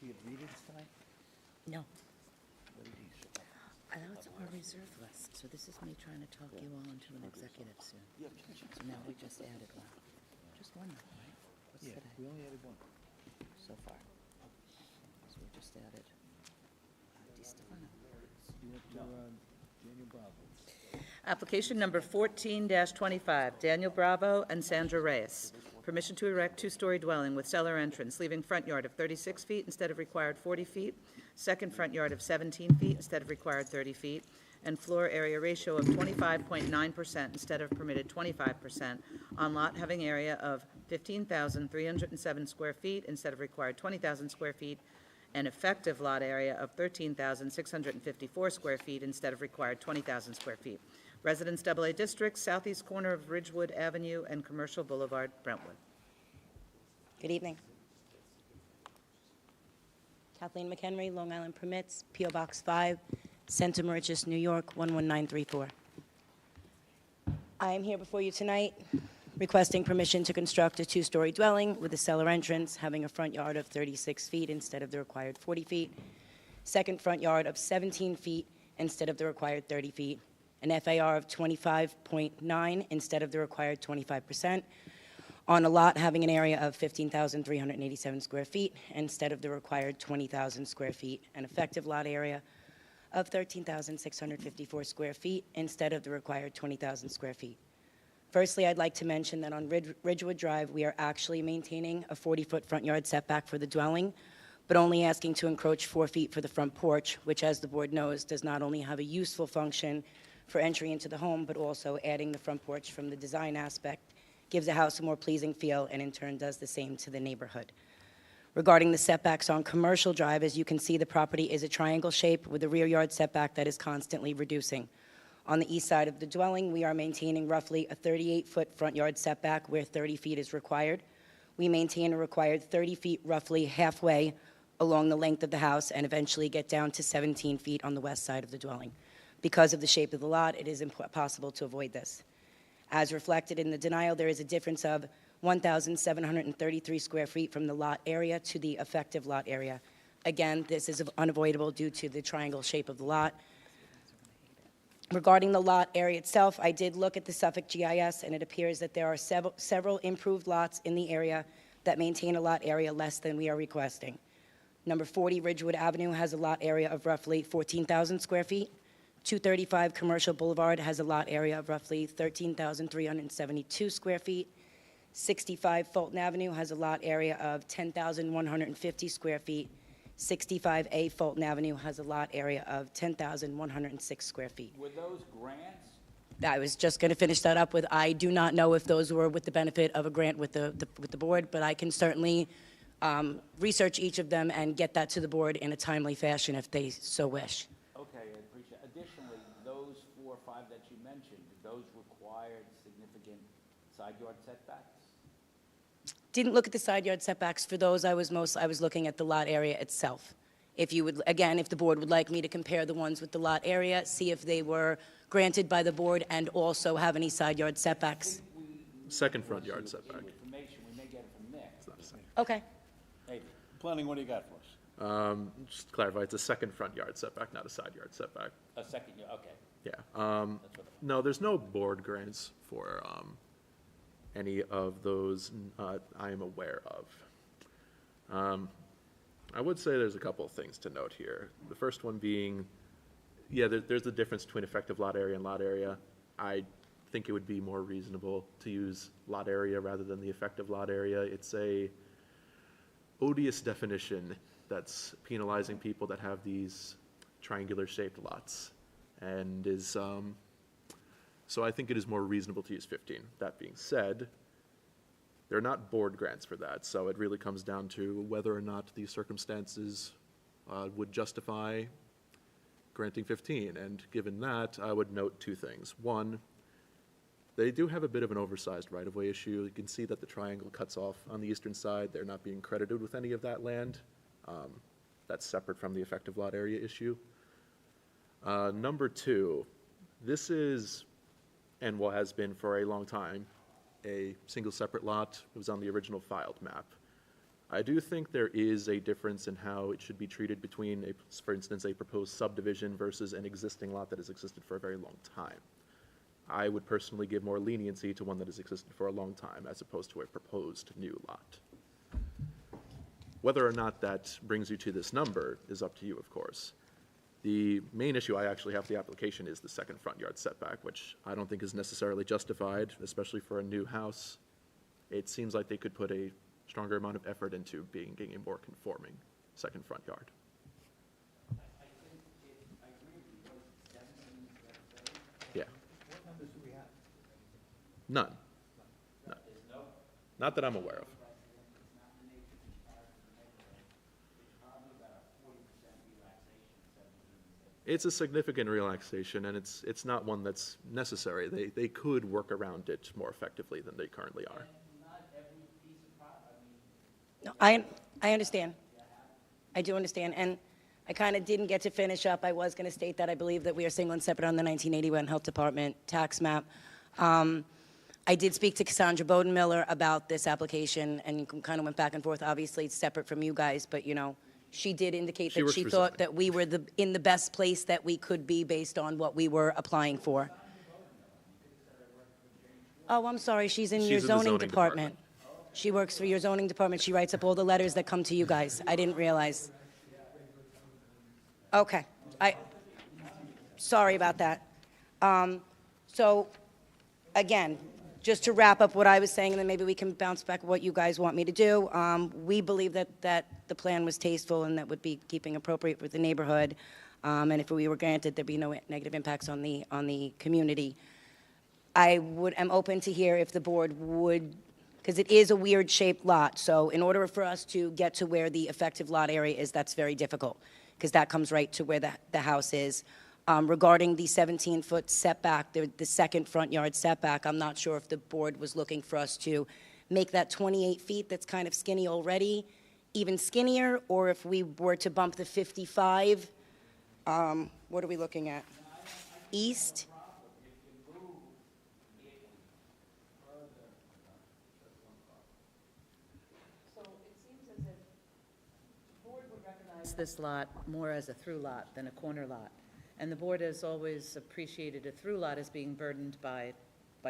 You have meetings tonight? No. I know it's on our reserve list, so this is me trying to talk you all into an executive soon. So now we just added one. Just one, though, right? What's Yeah, today? we only added one. So far. So we just added Di Stefano. You have to, Daniel Bravo. Application number 14-25, Daniel Bravo and Sandra Reyes. Permission to erect two-story dwelling with cellar entrance, leaving front yard of 36 feet instead of required 40 feet, second front yard of 17 feet instead of required 30 feet, and floor area ratio of 25.9% instead of permitted 25%, on lot having area of 15,307 square feet instead of required 20,000 square feet, and effective lot area of 13,654 square feet instead of required 20,000 square feet. Residence AA District, southeast corner of Ridgewood Avenue and Commercial Boulevard, Brentwood. Good evening. Kathleen McHenry, Long Island Permits, P.O. Box 5, Center Moriches, New York, 11934. I am here before you tonight requesting permission to construct a two-story dwelling with a cellar entrance having a front yard of 36 feet instead of the required 40 feet, second front yard of 17 feet instead of the required 30 feet, an FAR of 25.9 instead of the required 25%, on a lot having an area of 15,387 square feet instead of the required 20,000 square feet, an effective lot area of 13,654 square feet instead of the required 20,000 square feet. Firstly, I'd like to mention that on Ridgewood Drive, we are actually maintaining a 40-foot front yard setback for the dwelling, but only asking to encroach 4 feet for the front porch, which, as the board knows, does not only have a useful function for entry into the home, but also adding the front porch from the design aspect gives the house a more pleasing feel and in turn does the same to the neighborhood. Regarding the setbacks on Commercial Drive, as you can see, the property is a triangle shape with a rear yard setback that is constantly reducing. On the east side of the dwelling, we are maintaining roughly a 38-foot front yard setback where 30 feet is required. We maintain a required 30 feet roughly halfway along the length of the house and eventually get down to 17 feet on the west side of the dwelling. Because of the shape of the lot, it is impossible to avoid this. As reflected in the denial, there is a difference of 1,733 square feet from the lot area to the effective lot area. Again, this is unavoidable due to the triangle shape of the lot. Regarding the lot area itself, I did look at the Suffolk GIS, and it appears that there are several improved lots in the area that maintain a lot area less than we are requesting. Number 40 Ridgewood Avenue has a lot area of roughly 14,000 square feet. 235 Commercial Boulevard has a lot area of roughly 13,372 square feet. 65 Fulton Avenue has a lot area of 10,150 square feet. 65A Fulton Avenue has a lot area of 10,106 square feet. Were those grants? I was just going to finish that up with, I do not know if those were with the benefit of a grant with the board, but I can certainly research each of them and get that to the board in a timely fashion if they so wish. Okay, I appreciate it. Additionally, those 4 or 5 that you mentioned, did those require significant side yard setbacks? Didn't look at the side yard setbacks for those. I was looking at the lot area itself. If you would, again, if the board would like me to compare the ones with the lot area, see if they were granted by the board and also have any side yard setbacks. Second front yard setback. Information, we may get it from there. It's not the same. Okay. Maybe. Planning, what do you got for us? Just to clarify, it's a second front yard setback, not a side yard setback. A second, okay. Yeah. No, there's no board grants for any of those I am aware of. I would say there's a couple of things to note here. The first one being, yeah, there's a difference between effective lot area and lot area. I think it would be more reasonable to use lot area rather than the effective lot area. It's a odious definition that's penalizing people that have these triangular shaped lots and is, so I think it is more reasonable to use 15. That being said, there are not board grants for that, so it really comes down to whether or not these circumstances would justify granting 15. And given that, I would note 2 things. One, They do have a bit of an oversized right-of-way issue. You can see that the triangle cuts off on the eastern side. They're not being credited with any of that land. That's separate from the effective lot area issue. Number two, this is, and what has been for a long time, a single separate lot. It was on the original filed map. I do think there is a difference in how it should be treated between, for instance, a proposed subdivision versus an existing lot that has existed for a very long time. I would personally give more leniency to one that has existed for a long time as opposed to a proposed new lot. Whether or not that brings you to this number is up to you, of course. The main issue I actually have with the application is the second front yard setback, which I don't think is necessarily justified, especially for a new house. It seems like they could put a stronger amount of effort into being a more conforming second front yard. Yeah. What numbers do we have? None. None. Not that I'm aware of. It's a significant relaxation, and it's not one that's necessary. They could work around it more effectively than they currently are. No, I understand. I do understand, and I kind of didn't get to finish up. I was going to state that I believe that we are single and separate on the 1981 Health Department tax map. I did speak to Cassandra Bodenmiller about this application, and kind of went back and forth. Obviously, it's separate from you guys, but, you know, she did indicate She that works she for thought zoning. that we were in the best place that we could be based on what we were applying for. Oh, I'm sorry, she's in your She's in the zoning zoning department. She works for your zoning department. She writes up all the letters that come to you guys. I didn't realize. Okay, sorry about that. So, again, just to wrap up what I was saying, and then maybe we can bounce back what you guys want me to do. We believe that the plan was tasteful and that would be keeping appropriate with the neighborhood. And if we were granted, there'd be no negative impacts on the community. I'm open to hear if the board would, because it is a weird shaped lot. So in order for us to get to where the effective lot area is, that's very difficult, because that comes right to where the house is. Regarding the 17-foot setback, the second front yard setback, I'm not sure if the board was looking for us to make that 28 feet that's kind of skinny already even skinnier, or if we were to bump the 55, what are we looking at? East? So it seems as if the board would recognize This lot more as a through lot than a corner lot. And the board has always appreciated a through lot as being burdened by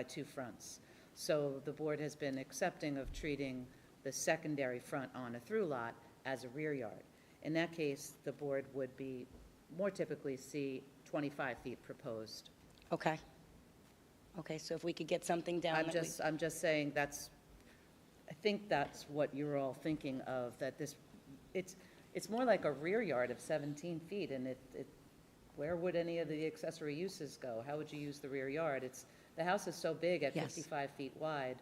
two fronts. So the board has been accepting of treating the secondary front on a through lot as a rear yard. In that case, the board would be, more typically see 25 feet proposed. Okay. Okay, so if we could get something down. I'm just saying I think that's what you're all thinking of, that it's more like a rear yard of 17 feet, and where would any of the accessory uses go? How would you use the rear yard? The house is so big at Yes. 55 feet wide.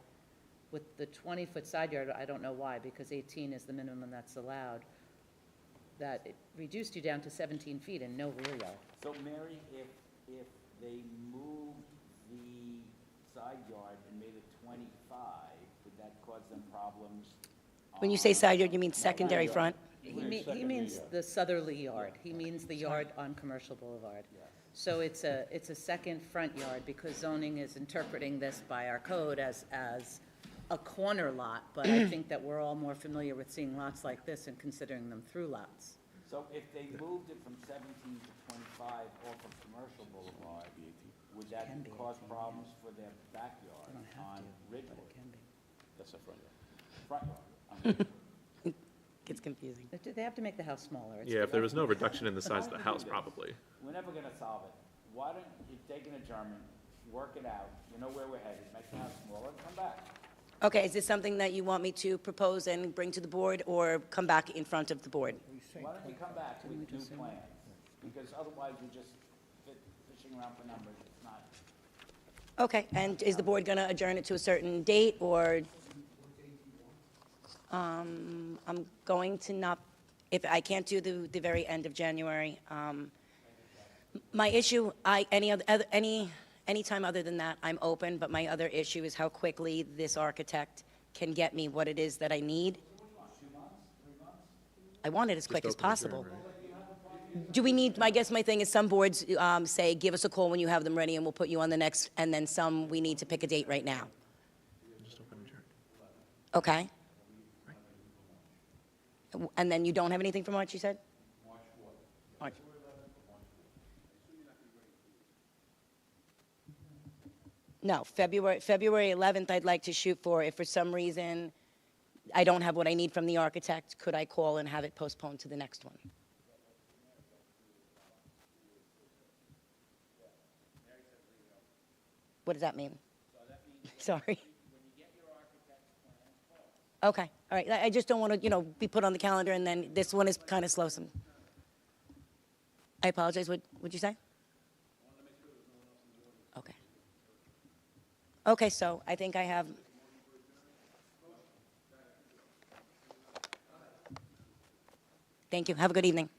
With the 20-foot side yard, I don't know why, because 18 is the minimum that's allowed, that it reduced you down to 17 feet and no rear yard. So Mary, if they moved the side yard and made it 25, would that cause them problems? When you say side yard, you mean secondary front? He means the southerly yard. He means the yard on Commercial Boulevard. So it's a second front yard, because zoning is interpreting this by our code as a corner lot, but I think that we're all more familiar with seeing lots like this and considering them through lots. So if they moved it from 17 to 25 off of Commercial Boulevard, would that cause problems for their backyard on Ridgewood? That's a front yard. Front yard. Gets confusing. They have to make the house smaller. Yeah, if there was no reduction in the size of the house, probably. We're never gonna solve it. Why don't you take an adjournment, work it out, you know where we're headed, make the house smaller, come back. Okay, is this something that you want me to propose and bring to the board, or come back in front of the board? Why don't you come back with new plans? Because otherwise you're just fishing around for numbers, it's not. Okay, and is the board going to adjourn it to a certain date, or? I'm going to not, if I can't do the very end of January. My issue, any Anytime other than that, I'm open, but my other issue is how quickly this architect can get me what it is that I need. I want it as quick as possible. Do we need, I guess my thing is some boards say, give us a call when you have them ready and we'll put you on the next, and then some, we need to pick a date right now. Okay. And then you don't have anything for March, you said? March. No, February 11th I'd like to shoot for. If for some reason I don't have what I need from the architect, could I call and have it postponed to the next one? What does that mean? Sorry. Okay, all right. I just don't want to, be put on the calendar and then this one is kind of slow. I apologize. What'd you say? Okay. Okay, so I think I have. Thank you. Have a good evening.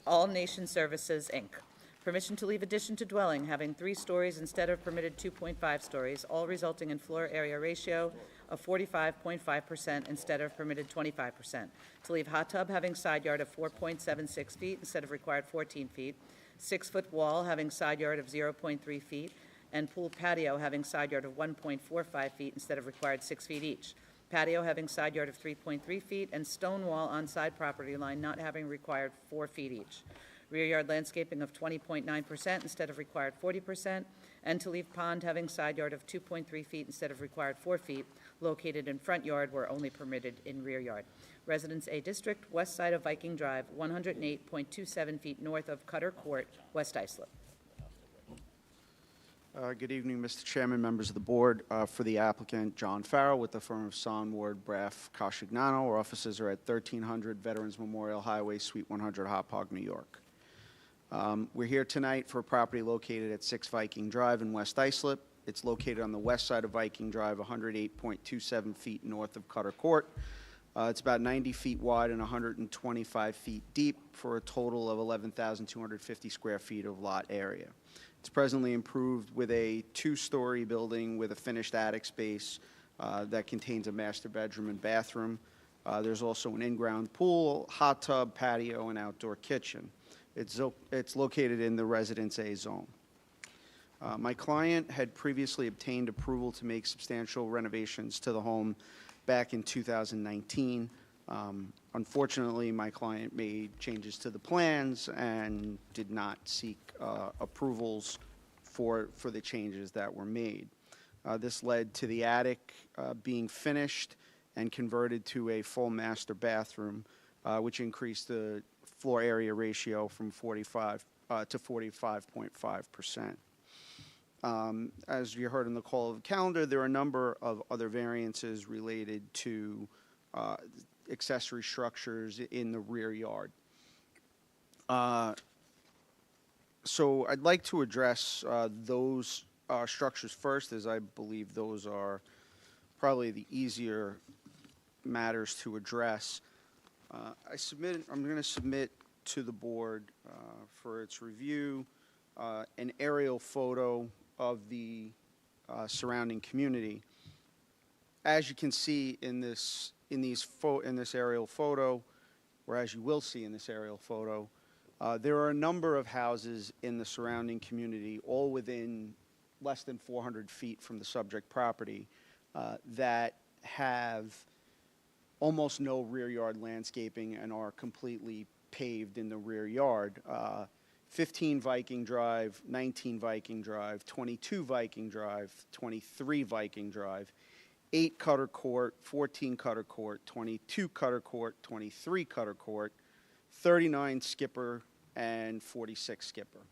All Nation Services, Inc. Permission to leave addition to dwelling having 3 stories instead of permitted 2.5 stories, all resulting in floor area ratio of 45.5% instead of permitted 25%. To leave hot tub having side yard of 4.76 feet instead of required 14 feet, 6-foot wall having side yard of 0.3 feet, and pool patio having side yard of 1.45 feet instead of required 6 feet each. Patio having side yard of 3.3 feet, and stone wall on side property line not having required 4 feet each. Rear yard landscaping of 20.9% instead of required 40%, and to leave pond having side yard of 2.3 feet instead of required 4 feet, located in front yard where only permitted in rear yard. Residence A District, west side of Viking Drive, 108.27 feet north of Cutter Court, West Islip. Good evening, Mr. Chairman, members of the board. For the applicant, John Farrell, with the firm of Son, Ward, Braff, Coscignano. Our offices are at 1300 Veterans Memorial Highway, Suite 100, Hauppauge, New York. We're here tonight for a property located at 6 Viking Drive in West Islip. It's located on the west side of Viking Drive, 108.27 feet north of Cutter Court. It's about 90 feet wide and 125 feet deep for a total of 11,250 square feet of lot area. It's presently improved with a 2-story building with a finished attic space that contains a master bedroom and bathroom. There's also an in-ground pool, hot tub, patio, and outdoor kitchen. It's located in the Residence A zone. My client had previously obtained approval to make substantial renovations to the home back in 2019. Unfortunately, my client made changes to the plans and did not seek approvals for the changes that were made. This led to the attic being finished and converted to a full master bathroom, which increased the floor area ratio from 45 to 45.5%. As you heard in the call of the calendar, there are a number of other variances related to accessory structures in the rear yard. So I'd like to address those structures first, as I believe those are probably the easier matters to address. I'm going to submit to the board for its review an aerial photo of the surrounding community. As you can see in this aerial photo, or as you will see in this aerial photo, there are a number of houses in the surrounding community, all within less than 400 feet from the subject property, that have almost no rear yard landscaping and are completely paved in the rear yard. 15 Viking Drive, 19 Viking Drive, 22 Viking Drive, 23 Viking Drive, 8 Cutter Court, 14 Cutter Court, 22 Cutter Court, 23 Cutter Court, 39 Skipper, and 46 Skipper.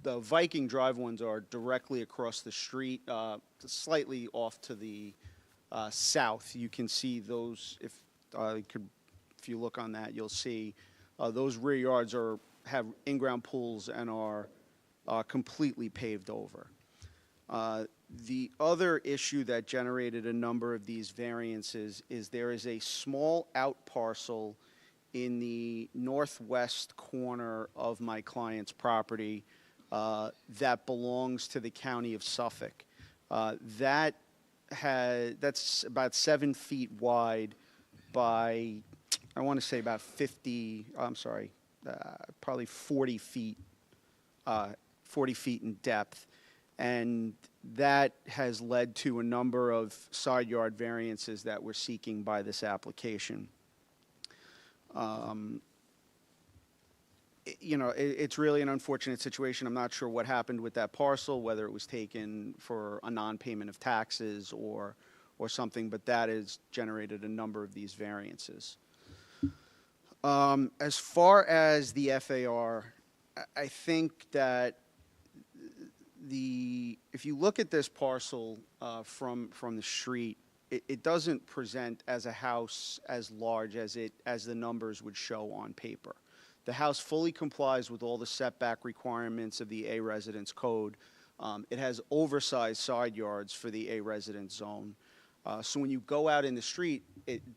The Viking Drive ones are directly across the street, slightly off to the south. You can see those, if you look on that, you'll see those rear yards have in-ground pools and are completely paved over. The other issue that generated a number of these variances is there is a small out parcel in the northwest corner of my client's property that belongs to the county of Suffolk. That's about 7 feet wide by, I want to say about 50, I'm sorry, probably 40 feet, 40 feet in depth. And that has led to a number of side yard variances that we're seeking by this application. It's really an unfortunate situation. I'm not sure what happened with that parcel, whether it was taken for a non-payment of taxes or something, but that has generated a number of these variances. As far as the FAR, I think that if you look at this parcel from the street, it doesn't present as a house as large as the numbers would show on paper. The house fully complies with all the setback requirements of the A residence code. It has oversized side yards for the A residence zone. So when you go out in the street,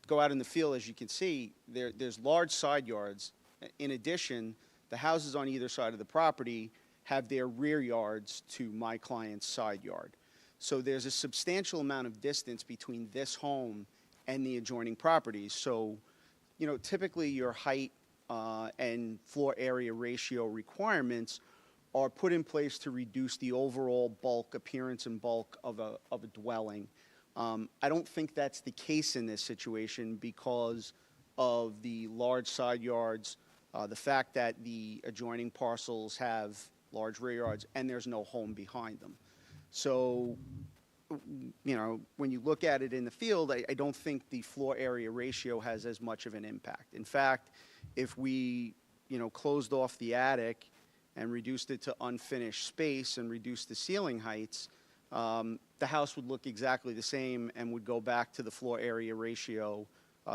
go out in the field, as you can see, there's large side yards. In addition, the houses on either side of the property have their rear yards to my client's side yard. So there's a substantial amount of distance between this home and the adjoining properties. So, typically your height and floor area ratio requirements are put in place to reduce the overall appearance and bulk of a dwelling. I don't think that's the case in this situation because of the large side yards, the fact that the adjoining parcels have large rear yards, and there's no home behind them. So, when you look at it in the field, I don't think the floor area ratio has as much of an impact. In fact, if we, closed off the attic and reduced it to unfinished space and reduced the ceiling heights, the house would look exactly the same and would go back to the floor area ratio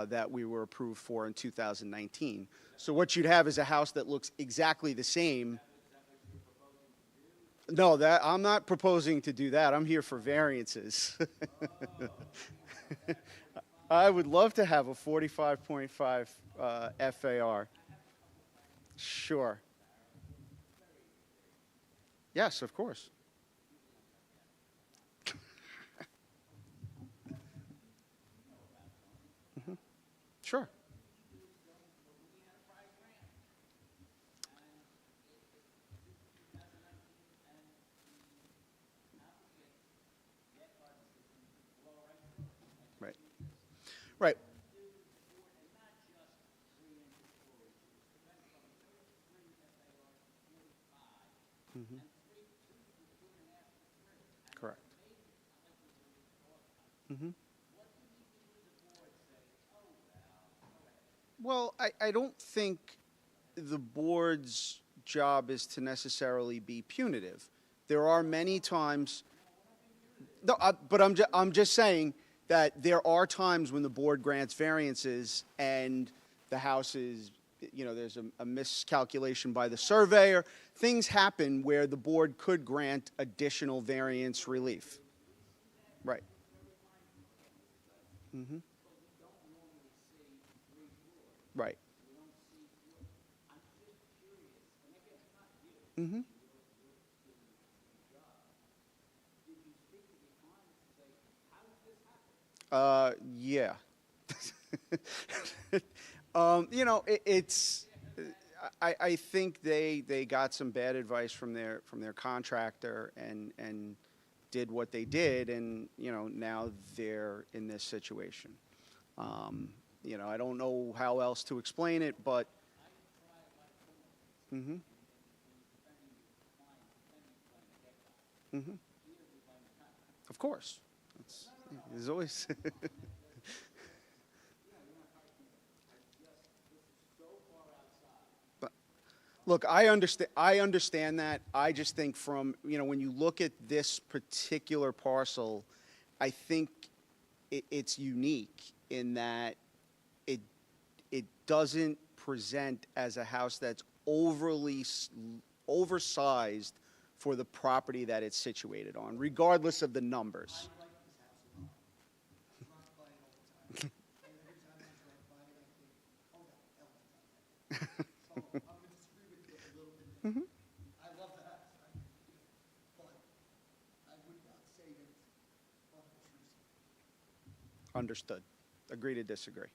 that we were approved for in 2019. So what you'd have is a house that looks exactly the same. No, I'm not proposing to do that. I'm here for variances. I would love to have a 45.5 FAR. Sure. Yes, of course. Sure. Right. Mm-hmm. Correct. Mm-hmm. Well, I don't think the board's job is to necessarily be punitive. There are many times, no, but I'm just saying that there are times when the board grants variances and the house is, there's a miscalculation by the surveyor. Things happen where the board could grant additional variance relief. Right. Mm-hmm. Right. Mm-hmm. Yeah. I think they got some bad advice from their contractor and did what they did, and now they're in this situation. I don't know how else to explain it, but. Mm-hmm. Mm-hmm. Of course. There's always. Look, I understand that. I just think from, when you look at this particular parcel, I think it's unique in that it doesn't present as a house that's oversized for the property that it's situated on, regardless of the numbers. I love the house, but I would not say that it's unobtrusive. Understood. Agree to disagree.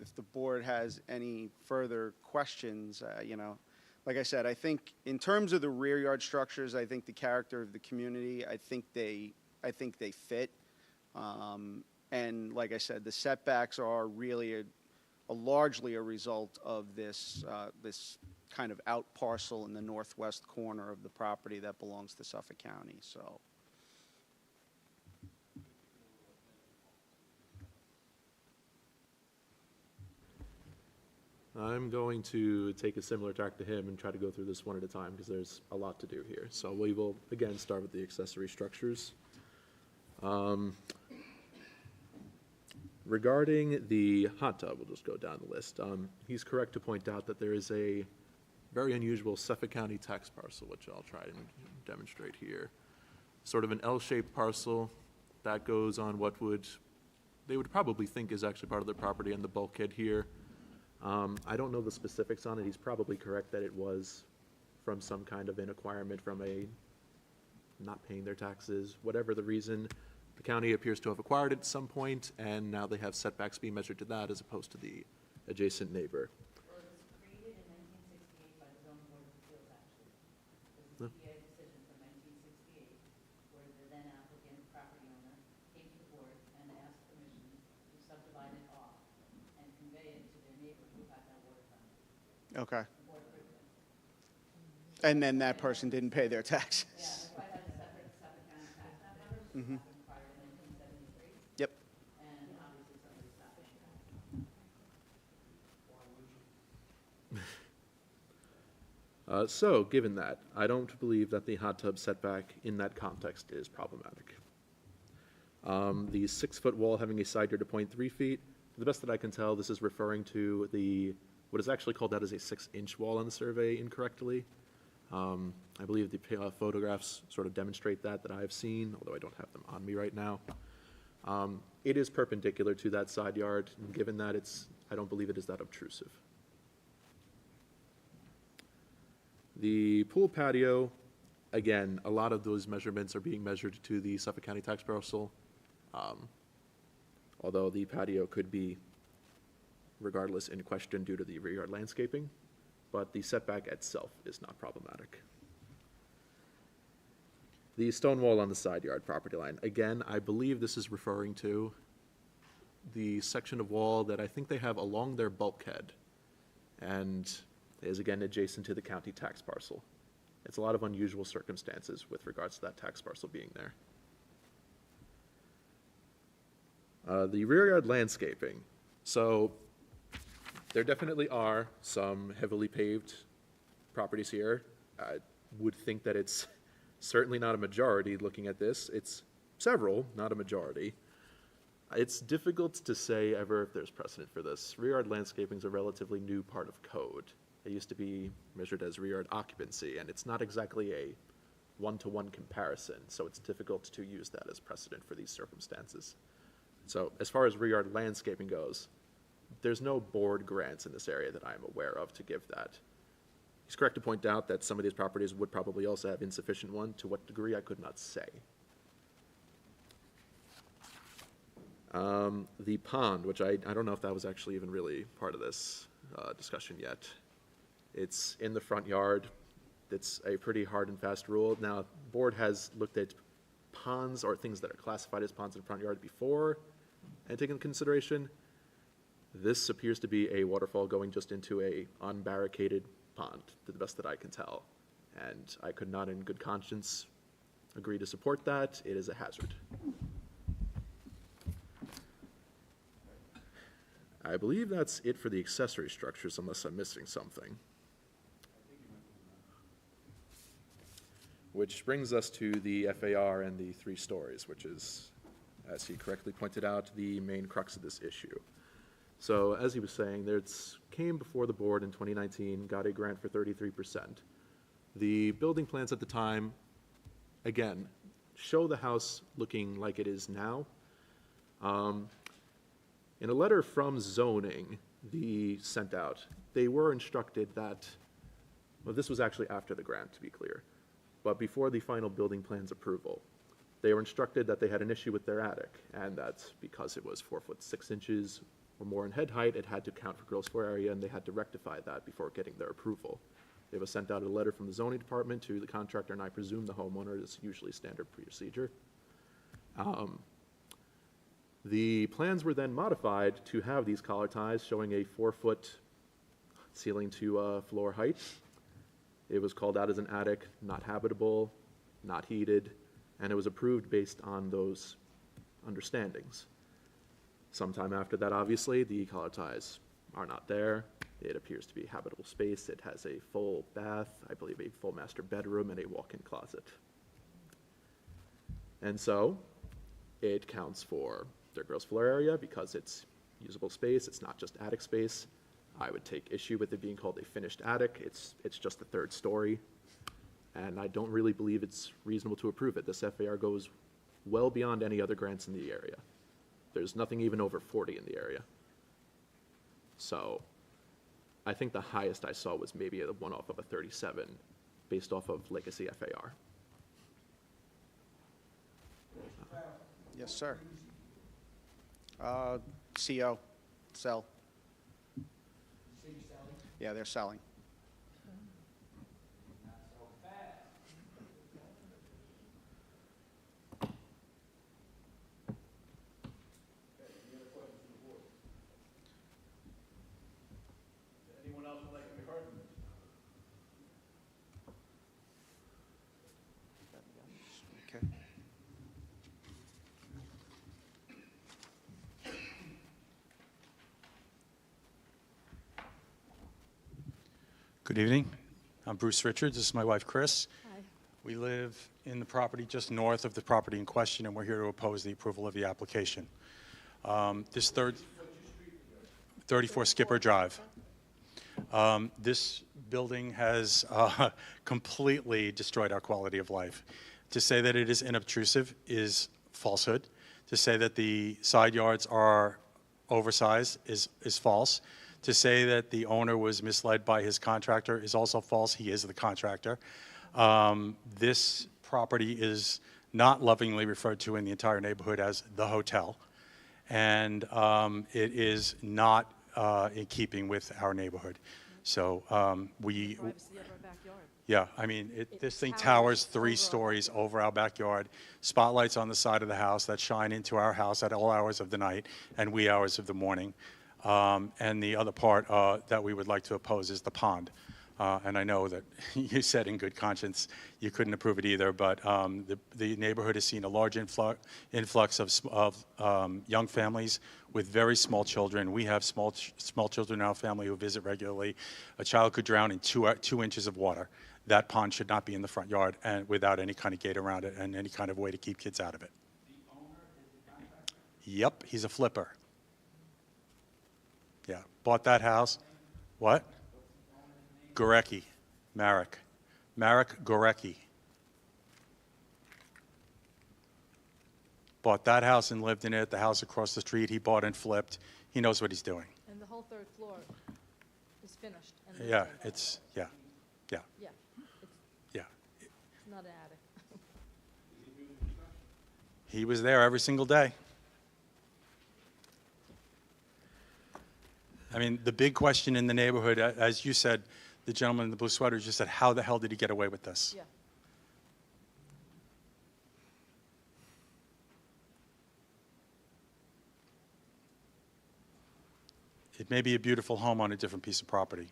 If the board has any further questions, like I said, I think in terms of the rear yard structures, I think the character of the community, I think they fit. And like I said, the setbacks are really largely a result of this kind of out parcel in the northwest corner of the property that belongs to Suffolk County. So. I'm going to take a similar tack to him and try to go through this one at a time because there's a lot to do here. So we will, again, start with the accessory structures. Regarding the hot tub, we'll just go down the list. He's correct to point out that there is a very unusual Suffolk County tax parcel, which I'll try and demonstrate here. Sort of an L-shaped parcel that goes on what they would probably think is actually part of their property and the bulkhead here. I don't know the specifics on it. He's probably correct that it was from some kind of an acquirement from not paying their taxes, whatever the reason. The county appears to have acquired it at some point, and now they have setbacks being measured to that as opposed to the adjacent neighbor. Well, it was created in 1968 by the zoning board of appeals, actually. It was a ZBA decision from 1968, where the then applicant property owner came to the board and asked permission to subdivide it off and convey it to their neighbor who had that waterfront. Okay. The board approved it. And then that person didn't pay their taxes. Yeah, that's why I had a separate Suffolk County tax map numbers, which Mhm. happened prior to 1973. Yep. And obviously somebody stopped paying taxes. So, given that, I don't believe that the hot tub setback in that context is problematic. The 6-foot wall having a side yard of 0.3 feet, to the best that I can tell, this is referring to what is actually called out as a 6-inch wall on the survey incorrectly. I believe the photographs sort of demonstrate that I've seen, although I don't have them on me right now. It is perpendicular to that side yard, and given that I don't believe it is that obtrusive. The pool patio, again, a lot of those measurements are being measured to the Suffolk County tax parcel, although the patio could be, regardless, in question due to the rear yard landscaping, but the setback itself is not problematic. The stone wall on the side yard property line, again, I believe this is referring to the section of wall that I think they have along their bulkhead, and is again adjacent to the county tax parcel. It's a lot of unusual circumstances with regards to that tax parcel being there. The rear yard landscaping. So there definitely are some heavily paved properties here. I would think that it's certainly not a majority looking at this. It's several, not a majority. It's difficult to say ever if there's precedent for this. Rear yard landscaping is a relatively new part of code. It used to be measured as rear yard occupancy, and it's not exactly a one-to-one comparison, so it's difficult to use that as precedent for these circumstances. So as far as rear yard landscaping goes, there's no board grants in this area that I'm aware of to give that. He's correct to point out that some of these properties would probably also have insufficient one. To what degree, I could not say. The pond, which I don't know if that was actually even really part of this discussion yet. It's in the front yard. It's a pretty hard and fast rule. Now, the board has looked at ponds or things that are classified as ponds in the front yard before and taken into consideration. This appears to be a waterfall going just into a unbarricaded pond, to the best that I can tell. And I could not in good conscience agree to support that. It is a hazard. I believe that's it for the accessory structures, unless I'm missing something. Which brings us to the FAR and the 3 stories, which is, as he correctly pointed out, the main crux of this issue. So, as he was saying, came before the board in 2019, got a grant for 33%. The building plans at the time, again, show the house looking like it is now. In a letter from zoning, sent out, they were instructed that, well, this was actually after the grant, to be clear, but before the final building plans approval, they were instructed that they had an issue with their attic, and that because it was 4 foot 6 inches or more in head height, it had to count for gross floor area, and they had to rectify that before getting their approval. It was sent out a letter from the zoning department to the contractor, and I presume the homeowner. Is usually standard procedure. The plans were then modified to have these collar ties showing a 4 foot ceiling to floor height. It was called out as an attic, not habitable, not heated, and it was approved based on those understandings. Sometime after that, obviously, the collar ties are not there. It appears to be habitable space. It has a full bath, I believe a full master bedroom, and a walk-in closet. And so it counts for their gross floor area because it's usable space. It's not just attic space. I would take issue with it being called a finished attic. It's just the 3rd story, and I don't really believe it's reasonable to approve it. This FAR goes well beyond any other grants in the area. There's nothing even over 40 in the area. So I think the highest I saw was maybe a one-off of a 37 based off of legacy FAR. Yes, sir. CO, sell. Yeah, they're selling. Anyone else would like to be heard? Okay. Good evening. I'm Bruce Richards. This is my wife, Chris. Hi. We live in the property just north of the property in question, and we're here to oppose the approval of the application. This 34 Skipper Drive. This building has completely destroyed our quality of life. To say that it is inobtrusive is falsehood. To say that the side yards are oversized is false. To say that the owner was misled by his contractor is also false. He is the contractor. This property is not lovingly referred to in the entire neighborhood as the hotel, and it is not in keeping with our neighborhood. So yeah, I mean, this thing towers 3 stories over our backyard, spotlights on the side of the house that shine into our house at all hours of the night and wee hours of the morning. And the other part that we would like to oppose is the pond. And I know that you said in good conscience you couldn't approve it either, but the neighborhood has seen a large influx of young families with very small children. We have small children in our family who visit regularly. A child could drown in 2 inches of water. That pond should not be in the front yard and without any kind of gate around it and any kind of way to keep kids out of it. The owner is the contractor? Yep, he's a flipper. Yeah, bought that house. What? Gorecki, Marek Gorecki. Bought that house and lived in it. The house across the street he bought and flipped. He knows what he's doing. And the whole 3rd floor is finished. And Yeah, it's, yeah. Yeah, Yeah. it's not an attic. He was there every single day. I mean, the big question in the neighborhood, as you said, the gentleman in the blue sweater just said, how the hell did he get away with this? Yeah. It may be a beautiful home on a different piece of property.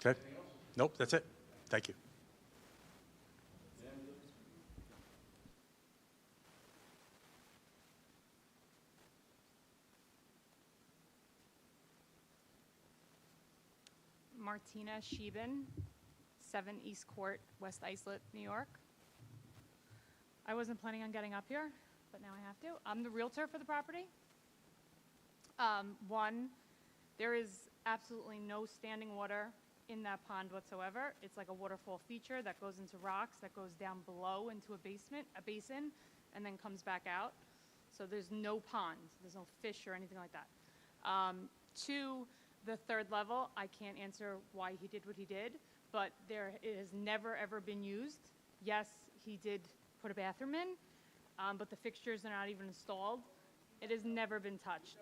Okay? Nope, that's it. Thank you. Martina Sheben, 7 East Court, West Islip, New York. I wasn't planning on getting up here, but now I have to. I'm the realtor for the property. One, there is absolutely no standing water in that pond whatsoever. It's like a waterfall feature that goes into rocks, that goes down below into a basin, and then comes back out. So there's no pond, there's no fish or anything like that. Two, the third level, I can't answer why he did what he did, but it has never ever been used. Yes, he did put a bathroom in, but the fixtures are not even installed. It has never been touched.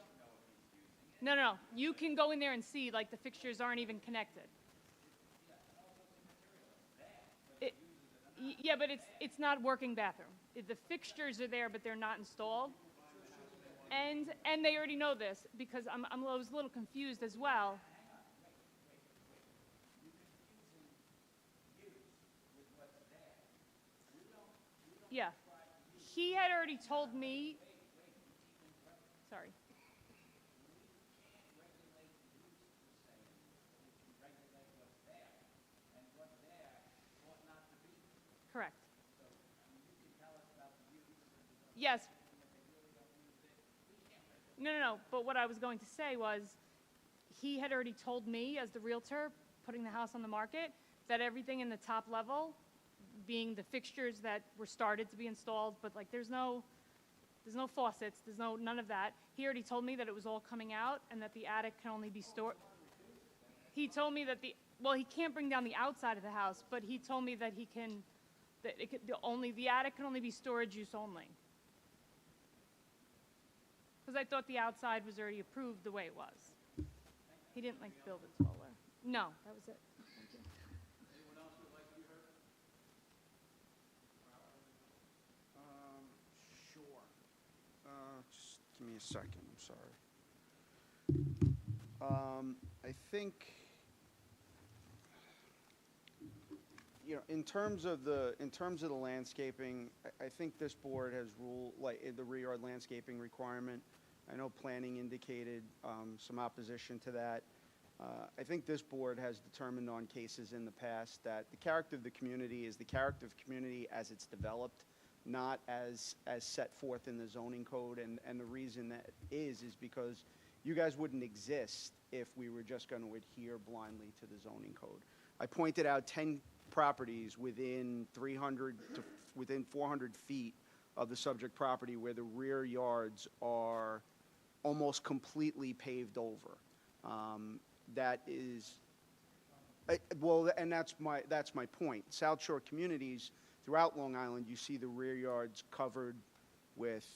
No. You can go in there and see, like, the fixtures aren't even connected. Yeah, but it's not working bathroom. The fixtures are there, but they're not installed. And they already know this, because I was a little confused as well. Yeah. He had already told me, sorry. Correct. Yes. No. But what I was going to say was, he had already told me, as the realtor putting the house on the market, that everything in the top level, being the fixtures that were started to be installed, but like there's no faucets, there's none of that. He already told me that it was all coming out and that the attic can only be stored. He told me that he can't bring down the outside of the house, but he told me that the attic can only be storage use only. Because I thought the outside was already approved the way it was. He didn't build it taller. No, that was it. Thank you. Anyone else would like to be heard? Sure. Just give me a second, I'm sorry. I think, in terms of the landscaping, I think this board has ruled, like, the rear yard landscaping requirement. I know planning indicated some opposition to that. I think this board has determined on cases in the past that the character of the community is the character of community as it's developed, not as set forth in the zoning code. And the reason that is because you guys wouldn't exist if we were just going to adhere blindly to the zoning code. I pointed out 10 properties within 400 feet of the subject property where the rear yards are almost completely paved over. That is, and that's my point. South Shore communities throughout Long Island, you see the rear yards covered with,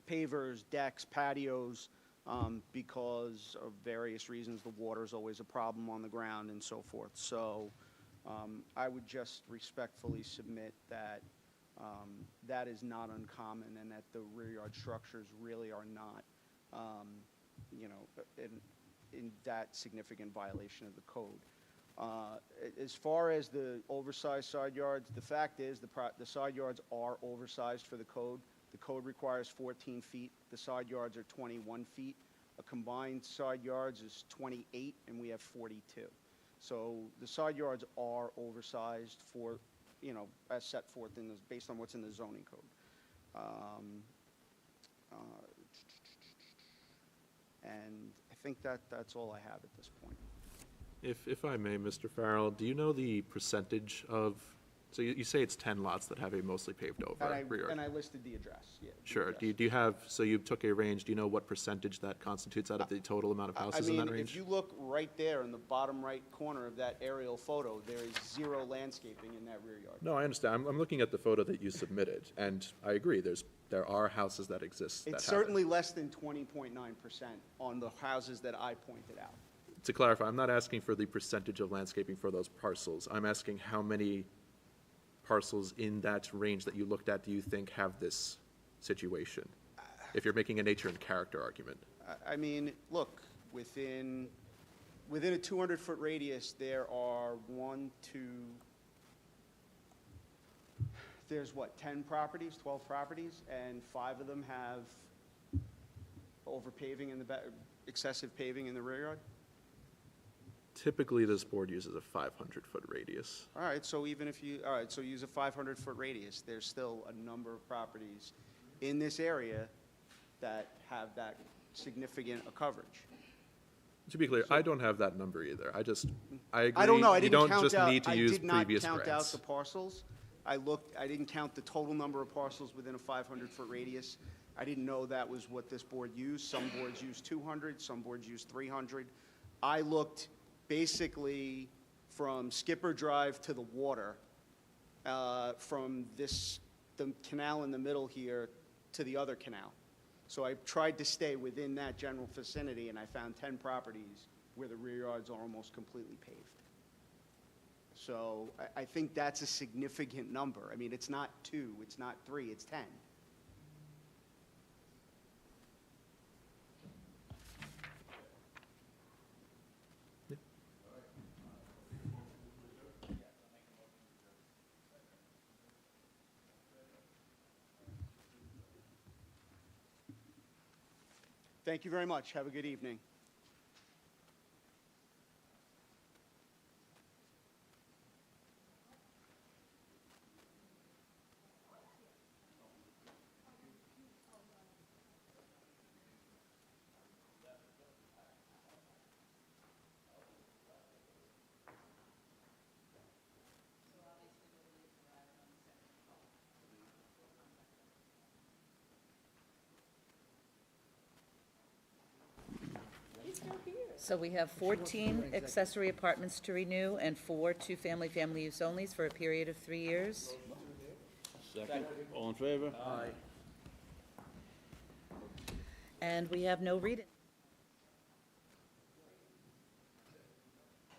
pavers, decks, patios, because of various reasons. The water is always a problem on the ground and so forth. So I would just respectfully submit that that is not uncommon, and that the rear yard structures really are not, in that significant violation of the code. As far as the oversized side yards, the fact is the side yards are oversized for the code. The code requires 14 feet. The side yards are 21 feet. A combined side yards is 28, and we have 42. So the side yards are oversized for, as set forth based on what's in the zoning code. And I think that's all I have at this point. If I may, Mr. Farrell, do you know the percentage of, so you say it's 10 lots that have a mostly paved over rear yard? And I listed the address, yeah. Sure. Do you have, so you took a range, do you know what percentage that constitutes out of the total amount of houses in that If range? you look right there in the bottom right corner of that aerial photo, there is zero landscaping in that rear yard. No, I understand. I'm looking at the photo that you submitted, and I agree, there are houses that exist that It's have it. certainly less than 20.9% on the houses that I pointed out. To clarify, I'm not asking for the percentage of landscaping for those parcels. I'm asking how many parcels in that range that you looked at do you think have this situation? If you're making a nature and character argument. I mean, look, within a 200-foot radius, there are there's 10 properties, 12 properties, and 5 of them have over paving in the back, excessive paving in the rear yard? Typically, this board uses a 500-foot radius. All right, so even if you, all right, so use a 500-foot radius, there's still a number of properties in this area that have that significant a coverage. To be clear, I don't have that number either. I agree. I don't know, I You didn't don't count just out, need to I use did not previous count out grants. the parcels. I didn't count the total number of parcels within a 500-foot radius. I didn't know that was what this board used. Some boards use 200, some boards use 300. I looked basically from Skipper Drive to the water, from the canal in the middle here to the other canal. So I tried to stay within that general vicinity, and I found 10 properties where the rear yards are almost completely paved. So I think that's a significant number. I mean, it's not 2, it's not 3, it's 10. Thank you very much. Have a good evening. So we have 14 accessory apartments to renew and 4 two-family, family use onlys for a period of 3 years. Second. All in favor? And we have no read-in.